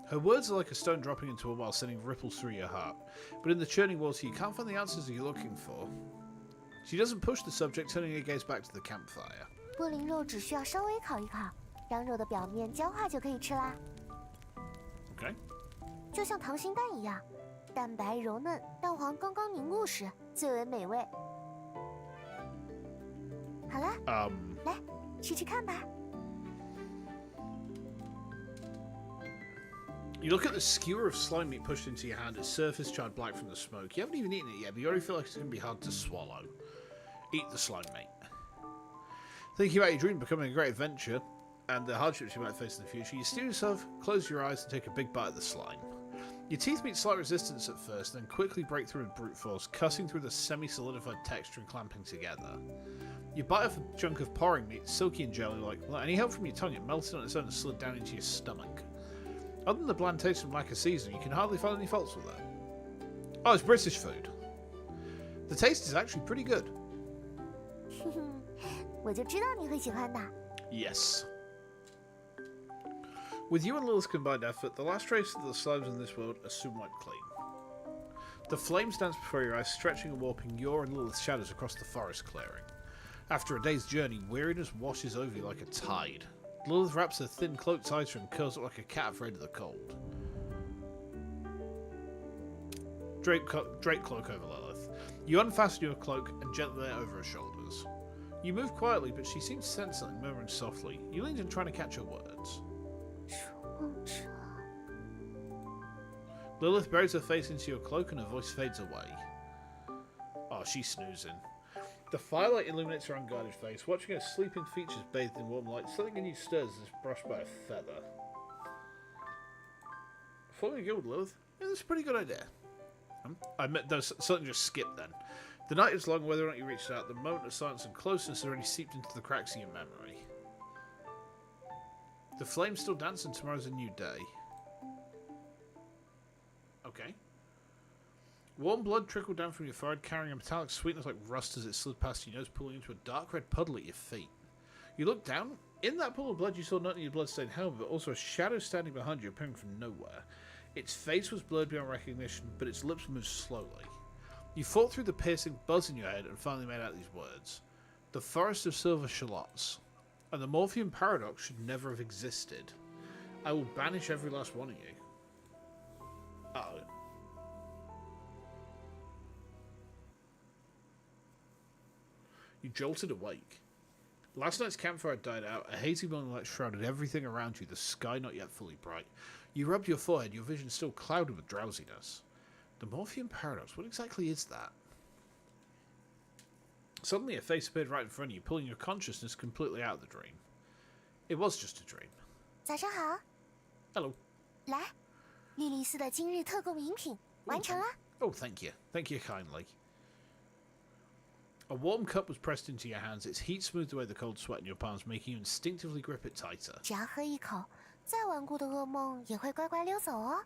Her words are like a stone dropping into a well, sending ripples through your heart. But in the churning water, you can't find the answers you're looking for. She doesn't push the subject, turning her gaze back to the campfire. 玻璃肉只需要稍微烤一烤，让肉的表面焦化就可以吃啦。Okay. 就像溏心蛋一样，蛋白柔嫩，蛋黄刚刚凝固时最为美味。好了，来吃吃看吧。 You look at the skewer of slime meat pushed into your hand, its surface charred black from the smoke. You haven't even eaten it yet, but you already feel like it's going to be hard to swallow. Eat the slime meat. Thinking about your dream becoming a great adventure, and the hardships you might face in the future, you steer yourself, close your eyes, and take a big bite of the slime. Your teeth meet slight resistance at first, then quickly break through with brute force, cutting through the semi-solidified texture and clamping together. You bite off a chunk of porring meat, silky and jelly-like. Without any help from your tongue, it melted on its own and slid down into your stomach. Other than the bland taste of lack of seasoning, you can hardly find any faults with it. Oh, it's British food. The taste is actually pretty good. 我就知道你会喜欢的。 Yes. With you and Lilith's combined effort, the last traces of the slimes in this world are soon wiped clean. The flames dance before your eyes, stretching and warping your and Lilith's shadows across the forest clearing. After a day's journey, weariness washes over you like a tide. Lilith wraps her thin cloak tighter and curls up like a cat afraid of the cold. Drape cloak over Lilith. You unfasten your cloak and gently lay it over her shoulders. You move quietly, but she seems to sense something, murmuring softly. You lean in, trying to catch her words. Lilith buries her face into your cloak and her voice fades away. Oh, she's snoozing. The firelight illuminates her unguarded face. Watching her sleeping features bathed in warm light, something in you stirs as if brushed by a feather. Following you, Lilith? Yeah, that's a pretty good idea. I admit, there's something just skipped then. The night is long, whether or not you reached out, the moment of silence and closeness has already seeped into the cracks of your memory. The flames still dance and tomorrow's a new day. Okay. Warm blood trickled down from your forehead, carrying a metallic sweetness like rust as it slid past your nose, pulling into a dark red puddle at your feet. You looked down. In that pool of blood, you saw not only your bloodstained helmet, but also a shadow standing behind you, appearing from nowhere. Its face was blurred beyond recognition, but its lips moved slowly. You fought through the piercing buzz in your head and finally made out these words. The forest of silver shallots. And the Morphean paradox should never have existed. I will banish every last one of you. Uh-oh. You jolted awake. Last night's campfire had died out. A hazy morning light shrouded everything around you, the sky not yet fully bright. You rubbed your forehead, your vision still clouded with drowsiness. The Morphean paradox, what exactly is that? Suddenly a face appeared right in front of you, pulling your consciousness completely out of the dream. It was just a dream. 早上好。 Hello. 来，莉莉丝的今日特供饮品完成了。 Oh, thank you. Thank you kindly. A warm cup was pressed into your hands, its heat smoothed away the cold sweat in your palms, making you instinctively grip it tighter. 只要喝一口，再顽固的噩梦也会乖乖溜走哦。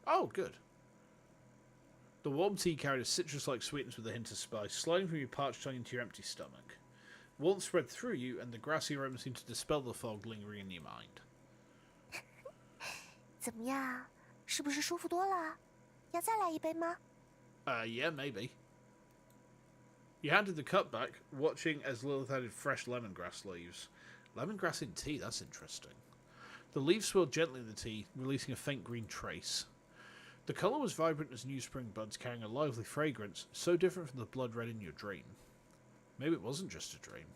Oh, good. The warm tea carried a citrus-like sweetness with a hint of spice, sliding from your parched tongue into your empty stomach. Warmth spread through you, and the grassy aroma seemed to dispel the fog lingering in your mind. 怎么样？是不是舒服多了？要再来一杯吗？ Yeah, maybe. You handed the cup back, watching as Lilith added fresh lemongrass leaves. Lemongrass in tea, that's interesting. The leaves swirled gently in the tea, releasing a faint green trace. The colour was vibrant as new spring buds, carrying a lively fragrance, so different from the blood red in your dream. Maybe it wasn't just a dream.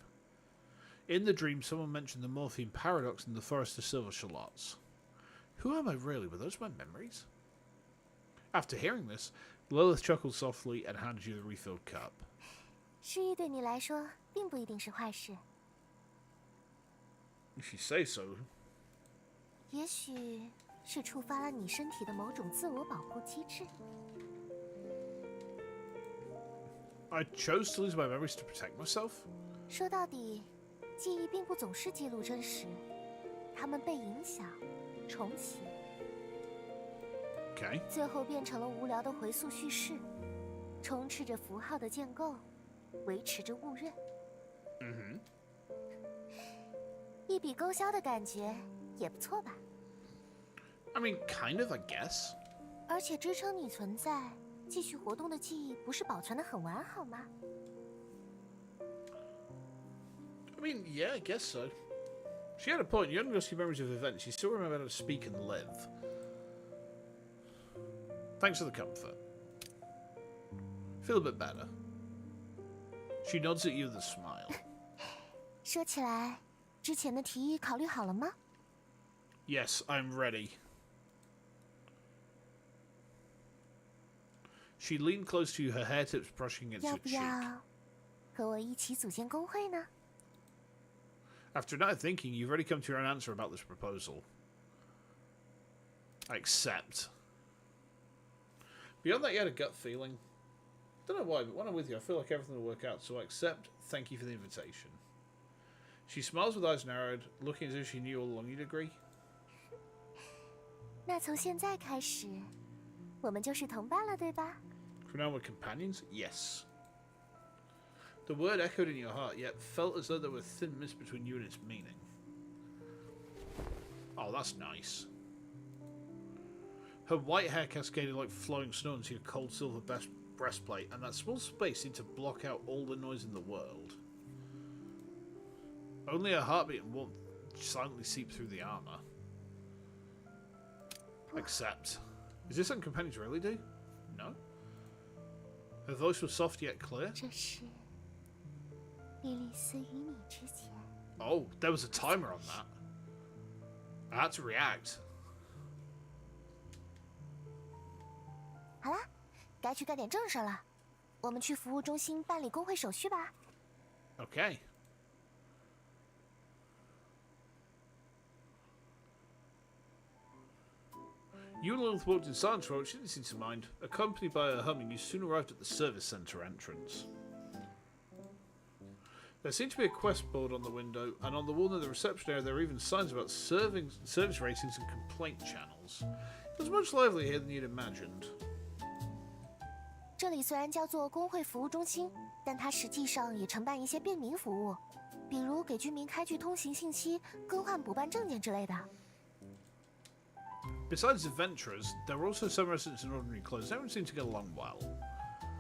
In the dream, someone mentioned the Morphean paradox in the forest of silver shallots. Who am I really? Were those my memories? After hearing this, Lilith chuckled softly and handed you the refilled cup. 失忆对你来说并不一定是坏事， If you say so. 也许是触发了你身体的某种自我保护机制。 I chose to lose my memories to protect myself? 说到底，记忆并不总是记录真实，它们被影响、重启， Okay. 最后变成了无聊的回溯叙事，充斥着符号的建构，维持着误认。一笔勾销的感觉也不错吧？ I mean, kind of, I guess. 而且支撑你存在、继续活动的记忆，不是保存的很完好吗？ I mean, yeah, I guess so. She had a point. You hadn't lost your memories of events. You still remember how to speak and live. Thanks for the comfort. Feel a bit better. She nods at you with a smile. 说起来，之前的提议考虑好了吗？ Yes, I'm ready. She leaned close to you, her hair tips brushing against 要 your 不 cheek. 要和我一起组建工会呢？ After a night of thinking, you've already come to your own answer about this proposal. I accept. Beyond that, you had a gut feeling. Don't know why, but when I'm with you, I feel like everything will work out, so I accept. Thank you for the invitation. She smiles with eyes narrowed, looking as if she knew all along you'd agree. 那从现在开始，我们就是同伴了，对吧？ From now we're companions? Yes. The word echoed in your heart, yet felt as though there were a thin mist between you and its meaning. Oh, that's nice. Her white hair cascaded like flowing snow into your cold silver breastplate, and that small space seemed to block out all the noise in the world. Only her heartbeat and warmth silently seep through the armor. Accept. Is this something companions really do? No? Her voice was soft yet clear. 这是莉莉丝与你之间。 Oh, there was a timer on that. I had to react. 好啦，该去干点正事了。我们去服务中心办理工会手续吧。 Okay. You and Lilith walked in silence for what she didn't seem to mind. Accompanied by her humming, you soon arrived at the service centre entrance. There seemed to be a quest board on the window, and on the wall near the reception area there were even signs about service ratings and complaint channels. It was much livelier here than you'd imagined. 这里虽然叫做工会服务中心，但它实际上也承办一些便民服务，比如给居民开具通行信息、更换补办证件之类的。 Besides adventurers, there were also some residents in ordinary clothes. Everyone seemed to get along well.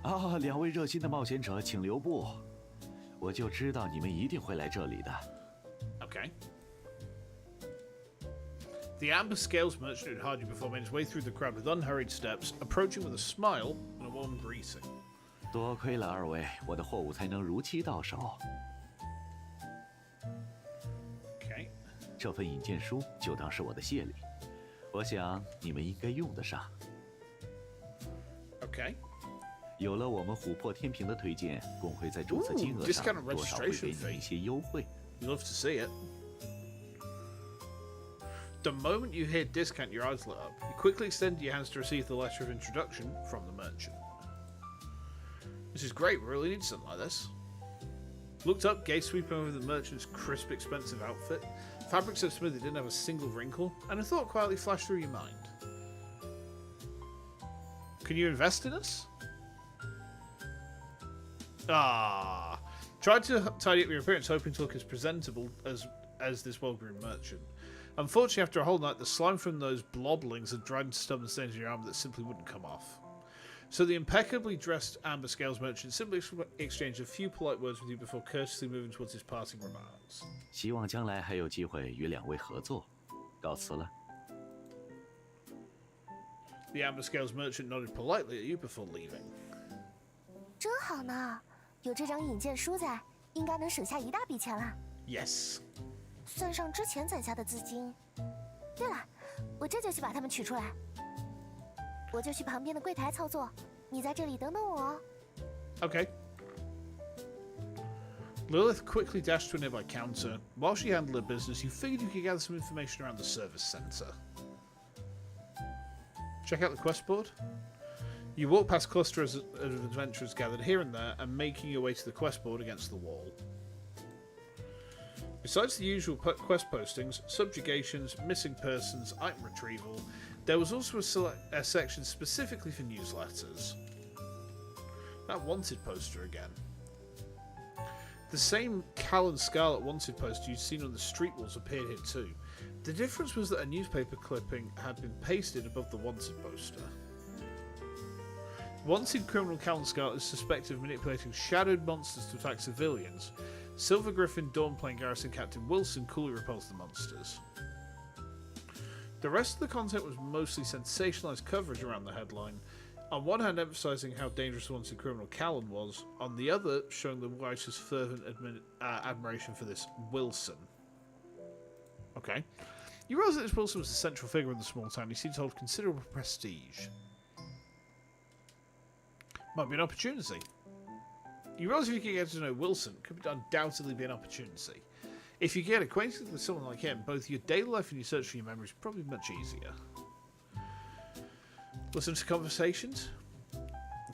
啊，两位热心的冒险者，请留步。我就知道你们一定会来这里的。Okay. The amber scales merchant who'd hired you before made his way through the crowd with unhurried steps, approaching with a smile and a warm greeting. 多亏了二位，我的货物才能如期到手。 Okay. 这份引荐书就当是我的谢礼，我想你们应该用得上。 Okay. 有了我们琥珀天平的推荐，工会在注册金额上 discount 多少会给 registration 你们一些优惠。 You love to see it. The moment you hear discount, your eyes lit up. You quickly extended your hands to receive the letter of introduction from the merchant. This is great, we really need something like this. Looked up, gaze sweeping over the merchant's crisp, expensive outfit. Fabric so smooth it didn't have a single wrinkle, and a thought quietly flashed through your mind. Can you invest in us? Ah. Tried to tidy up your appearance, hoping to look as presentable as this well-groomed merchant. Unfortunately, after a whole night, the slime from those bloblings had dried into stubborn stains in your armor that simply wouldn't come off. So the impeccably dressed amber scales merchant simply exchanged a few polite words with you before courteously moving towards his parting remarks. 希望将来还有机会与两位合作，告辞了。 The amber scales merchant nodded politely at you before leaving. 真好呢，有这张引荐书在，应该能省下一大笔钱了。 Yes. 算上之前攒下的资金。对了，我这就去把它们取出来。我就去旁边的柜台操作，你在这里等等我哦。 Okay. Lilith quickly dashed to a nearby counter. While she handled her business, you figured you could gather some information around the service centre. Check out the quest board. You walk past clusters of adventurers gathered here and there and making your way to the quest board against the wall. Besides the usual quest postings, subjugations, missing persons, item retrieval, there was also a section specifically for newsletters. That wanted poster again. The same Cal and Scarlet wanted poster you'd seen on the street walls appeared here too. The difference was that a newspaper clipping had been pasted above the wanted poster. Wanted criminal Cal and Scarlet is suspected of manipulating shadowed monsters to attack civilians. Silver Griffin Dawn playing Garrison Captain Wilson coolly repels the monsters. The rest of the content was mostly sensationalized coverage around the headline, on one hand emphasizing how dangerous the wanted criminal Callan was, on the other showing the writer's fervent admiration for this Wilson. Okay. You realise that this Wilson was the central figure in the small town. He seemed to hold considerable prestige. Might be an opportunity. You realise if you can get to know Wilson, it could undoubtedly be an opportunity. If you get acquainted with someone like him, both your daily life and your search for your memories are probably much easier. Listen to conversations.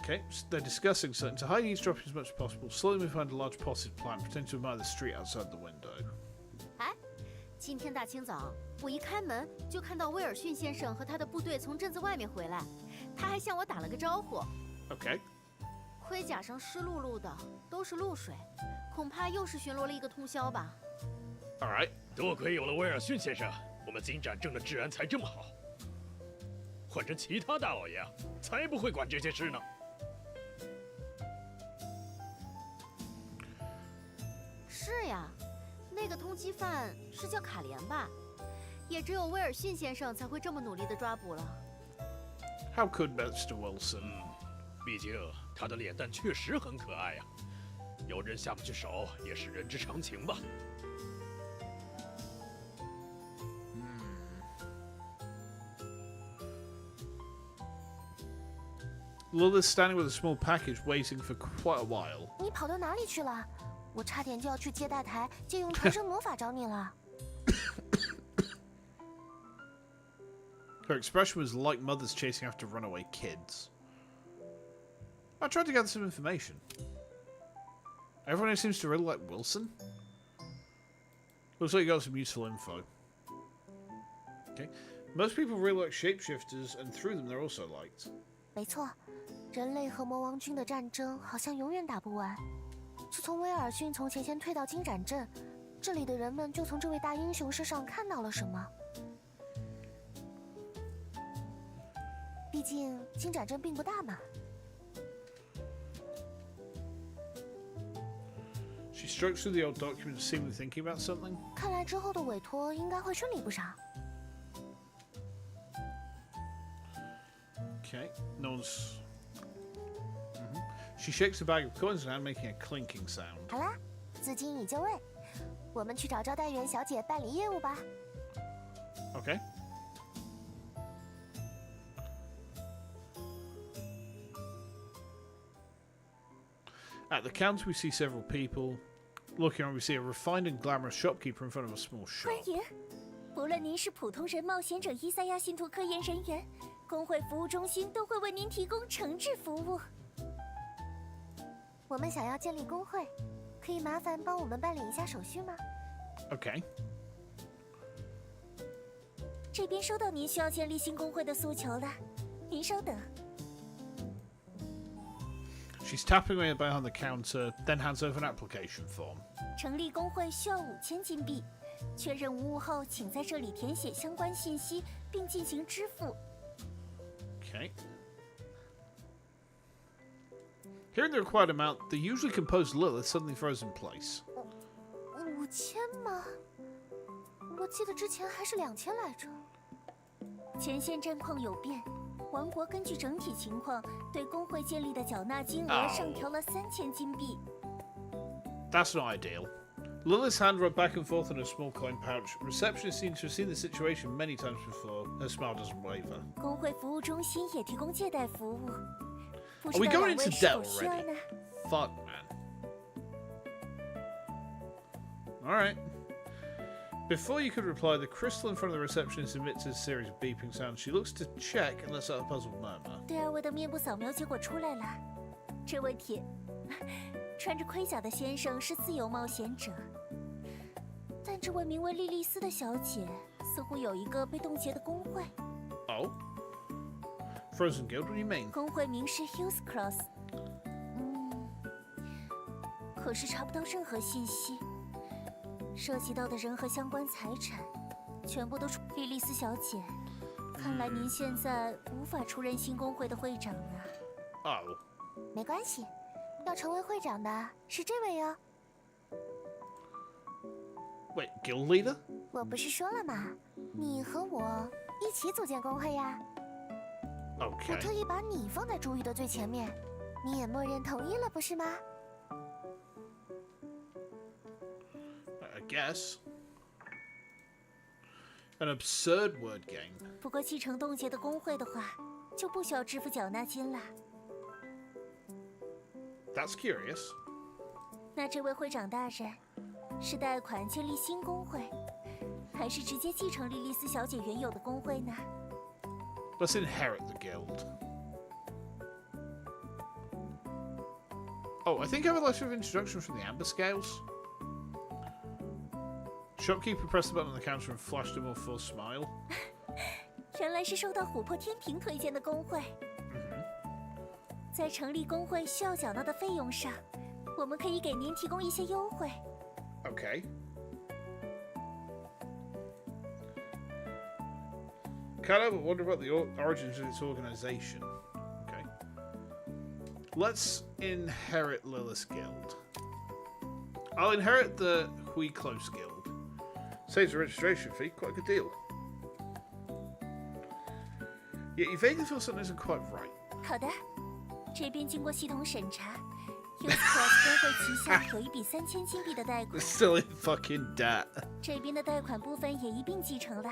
Okay, so they're discussing something. To hide eavesdropping as much as possible, slowly move behind a large potted plant, pretend to admire the street outside the window. 哎，今天大清早，我一开门就看到威尔逊先生和他的部队从镇子外面回来，他还向我打了个招呼。Okay. 盔甲上湿漉漉的，都是露水，恐怕又是巡逻了一个通宵吧。All right. 多亏有了威尔逊先生，我们金盏镇的治安才这么好。换成其他大老爷，才不会管这些事呢。是呀，那个通缉犯是叫卡莲吧？也只有威尔逊先生才会这么努力的抓捕了。How could Mr. Wilson? 毕竟他的脸蛋确实很可爱呀，有人下不去手也是人之常情吧。Lilith's standing with a small package, waiting for quite a while. 你跑到哪里去了？我差点就要去接待台借用长生魔法找你了。Her expression was like mothers chasing after runaway kids. I tried to gather some information. Everyone here seems to really like Wilson. Looks like you got some useful info. Okay. Most people really like shapeshifters, and through them they're also liked. 没错，人类和魔王军的战争好像永远打不完。自从威尔逊从前线退到金盏镇，这里的人们就从这位大英雄身上看到了什么。毕竟金盏镇并不大嘛。She strokes through the old documents, seemingly thinking about something. 看来之后的委托应该会顺利不少。Okay, no one's. She shakes a bag of coins in her hand, making a clinking sound. 好啦，资金已就位，我们去找招待员小姐办理业务吧。Okay. At the counter, we see several people. Looking around, we see a refined and glamorous shopkeeper in front of a small shop. 欢迎，不论您是普通人、冒险者、伊赛亚信徒科研人员，工会服务中心都会为您提供诚挚服务。我们想要建立工会，可以麻烦帮我们办理一下手续吗？ Okay. 这边收到您需要建立新工会的诉求了，您稍等。She's tapping away behind the counter, then hands over an application form. 成立工会需要5000金币，确认无误后，请在这里填写相关信息，并进行支付。Okay. Hearing the required amount, the usually composed Lilith suddenly froze in place. 5000吗？我记得之前还是2000来着。前线战况有变，王国根据整体情况对工会建立的缴纳金额上调了3000金币。That's not ideal. Lilith's hand rubbed back and forth in a small coin pouch. Receptionist seems to have seen the situation many times before. Her smile doesn't waver. 工会服务中心也提供借贷服务。Are we going into debt already? Fuck, man. Alright. Before you could reply, the crystal in front of the receptionist emits a series of beeping sounds. She looks to check and lets out a puzzled murmur. 第2位的面部扫描结果出来了，这位穿着盔甲的先生是自由冒险者，但这位名为莉莉丝的小姐似乎有一个被冻结的工会。Oh? Frozen Guild? What do you mean? 工会名是 Hughes Cross。可是查不到任何信息。涉及到的人和相关财产，全部都属莉莉丝小姐。看来您现在无法出任新工会的会长呢。Oh. 没关系，要成为会长的是这位哟。Wait, guild leader? 我不是说了吗？你和我一起组建工会呀。我 Okay. 特意把你放在主语的最前面，你也默认同意了，不是吗？ I guess. An absurd word game. 不过继承冻结的工会的话，就不需要支付缴纳金了。 That's curious. 那这位会长大人，是贷款建立新工会，还是直接继承莉莉丝小姐原有的工会呢？ Let's inherit the guild. Oh, I think I have a letter of introduction from the Amber Scales. Shopkeeper pressed the button on the counter and flashed a more full smile. 原来是受到琥珀天平推荐的工会。在成立工会需要缴纳的费用上，我们可以给您提供一些优惠。 Okay. Kind of wonder about the origins of its organization. Okay. Let's inherit Lilith's guild. I'll inherit the Hui Close guild. Saves a registration fee, quite a good deal. Yet you vaguely feel something isn't quite right. 好的，这边经过系统审查 ，Hexose 工会旗下有一笔3000金币的贷款。Still in fucking debt. 这边的贷款部分也一并继承了。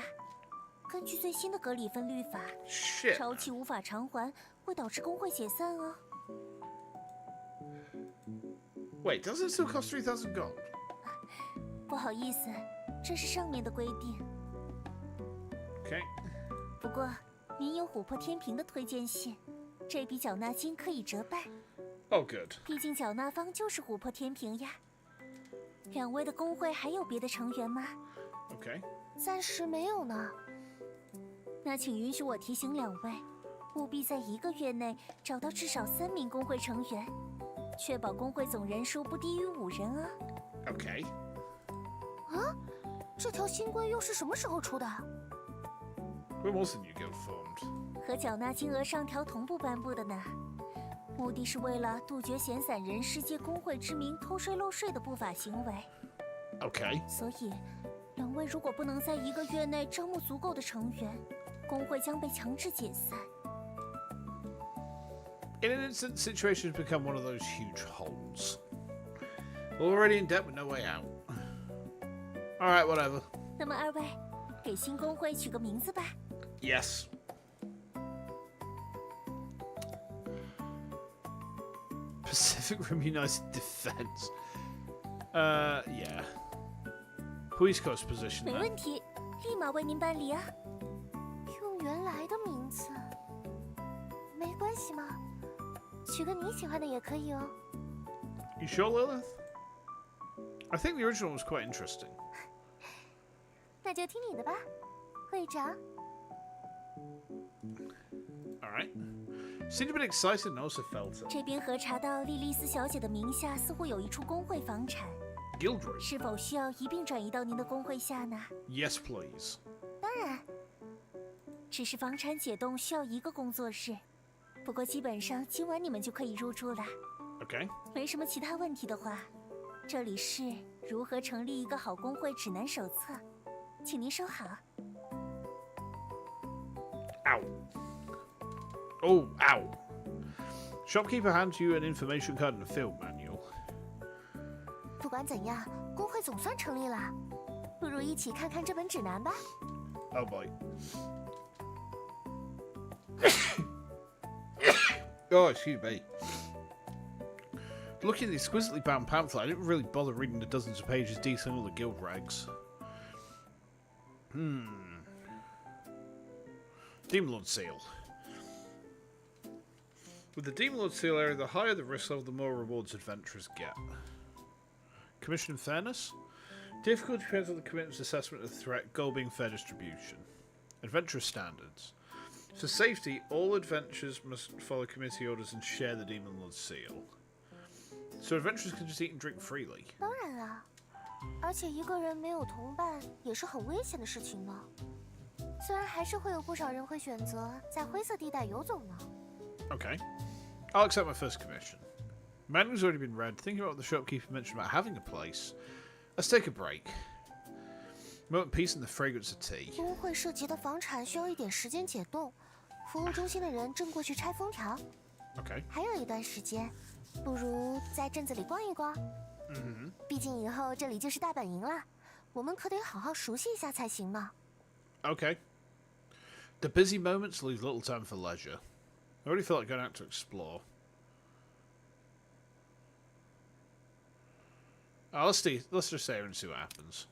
根据最新的格里芬律法， Shit. 超期无法偿还会导致工会解散哦。 Wait, doesn't it still cost 3,000 gold? 不好意思，这是上面的规定。 Okay. 不过您有琥珀天平的推荐信，这笔缴纳金可以折半。 Oh, good. 毕竟缴纳方就是琥珀天平呀。两位的工会还有别的成员吗？ Okay. 暂时没有呢。那请允许我提醒两位，务必在1个月内找到至少3名工会成员，确保工会总人数不低于5人啊。 Okay. 啊，这条新规又是什么时候出的？ When was the new guild formed? 和缴纳金额上调同步颁布的呢。目的是为了杜绝闲散人士借工会之名偷税漏税的不法行为。 Okay. 所以，两位如果不能在1个月内招募足够的成员，工会将被强制解散。 In an instant, the situation has become one of those huge holes. Already in debt with no way out. Alright, whatever. 那么2位，给新工会取个名字吧。 Yes. Pacific Rim United Defense. Yeah. Hui's Coast position 没 then. 问题，立马为您办理啊。用原来的名字，没关系吗？取个你喜欢的也可以哦。 You sure, Lilith? I think the original was quite interesting. 那就听你的吧，会长。 Alright. Seemed a bit excited and also felt it. 这边核查到莉莉丝小姐的名下似乎有一处工会房产， Guildry. 是否需要一并转移到您的工会下呢？ Yes, please. 当然，只是房产解冻需要1个工作日，不过基本上今晚你们就可以入住了。 Okay. 没什么其他问题的话，这里是如何成立一个好工会指南手册，请您收好。 Ow. Oh, ow. Shopkeeper hands you an information card and a field manual. 不管怎样，工会总算成立了，不如一起看看这本指南吧。 Oh boy. Oh, excuse me. Looking at the exquisitely bound pamphlet, I didn't really bother reading the dozens of pages detailing all the guild regs. Demon Lord Seal. With the Demon Lord Seal area, the higher the risk level, the more rewards adventurers get. Commission and fairness? Difficulty depends on the commitment's assessment of the threat, goal being fair distribution. Adventurer standards. For safety, all adventurers must follow committee orders and share the Demon Lord's seal. So adventurers can just eat and drink freely. 当然啦，而且一个人没有同伴也是很危险的事情呢。虽然还是会有不少人会选择在灰色地带游走呢。Okay. I'll accept my first commission. Manual's already been read. Thinking about what the shopkeeper mentioned about having a place. Let's take a break. Moment peace and the fragrance of tea. 工会涉及的房产需要一点时间解冻，服务中心的人正过去拆封条。Okay. 还有一段时间，不如在镇子里逛一逛。毕竟以后这里就是大本营了，我们可得好好熟悉一下才行呢。Okay. The busy moments leave little time for leisure. I already feel like going out to explore. Oh, let's just save and see what happens.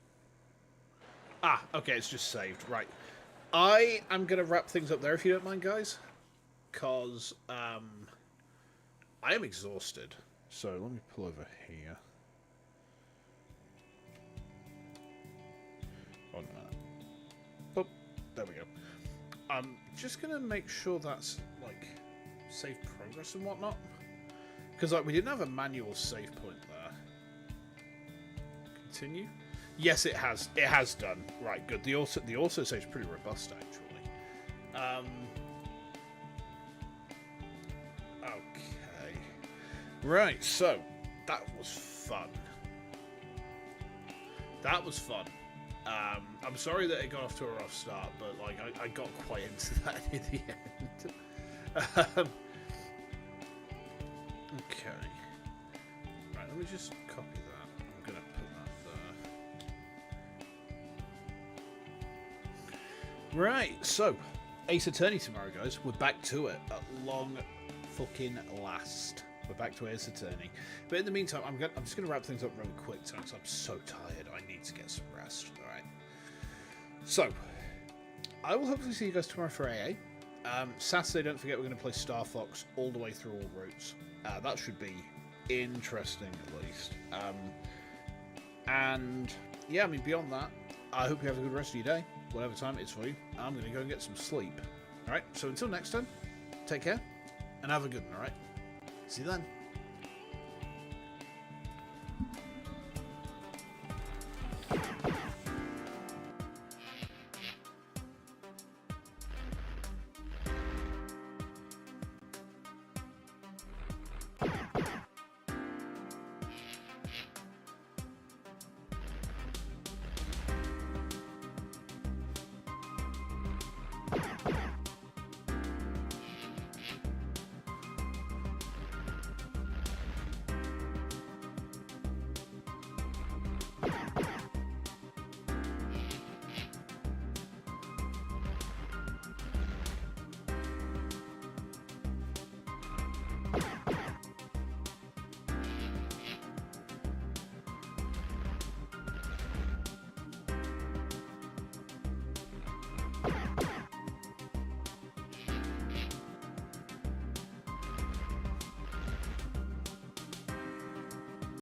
Ah, okay, it's just saved. Right. I am going to wrap things up there if you don't mind, guys. Because I am exhausted. So let me pull over here. Oh, no. Oh, there we go. I'm just going to make sure that's, like, save progress and whatnot. Because, like, we didn't have a manual save point there. Continue. Yes, it has. It has done. Right, good. The auto save is pretty robust, actually. Okay. Right. So that was fun. That was fun. I'm sorry that it got off to a rough start, but like I got quite into that in the end. Okay. Right. Let me just copy that. I'm gonna put that there. Right, so Ace Attorney tomorrow, guys. We're back to it at long fucking last. We're back to Ace Attorney. But in the meantime, I'm just gonna wrap things up really quick tonight because I'm so tired. I need to get some rest. All right. So I will hopefully see you guys tomorrow for AA. Saturday, don't forget, we're going to play Star Fox all the way through all routes. That should be interesting, at least. And yeah, I mean, beyond that, I hope you have a good rest of your day, whatever time it is for you. I'm going to go and get some sleep. Alright, so until next time, take care, and have a good one, alright? See you then.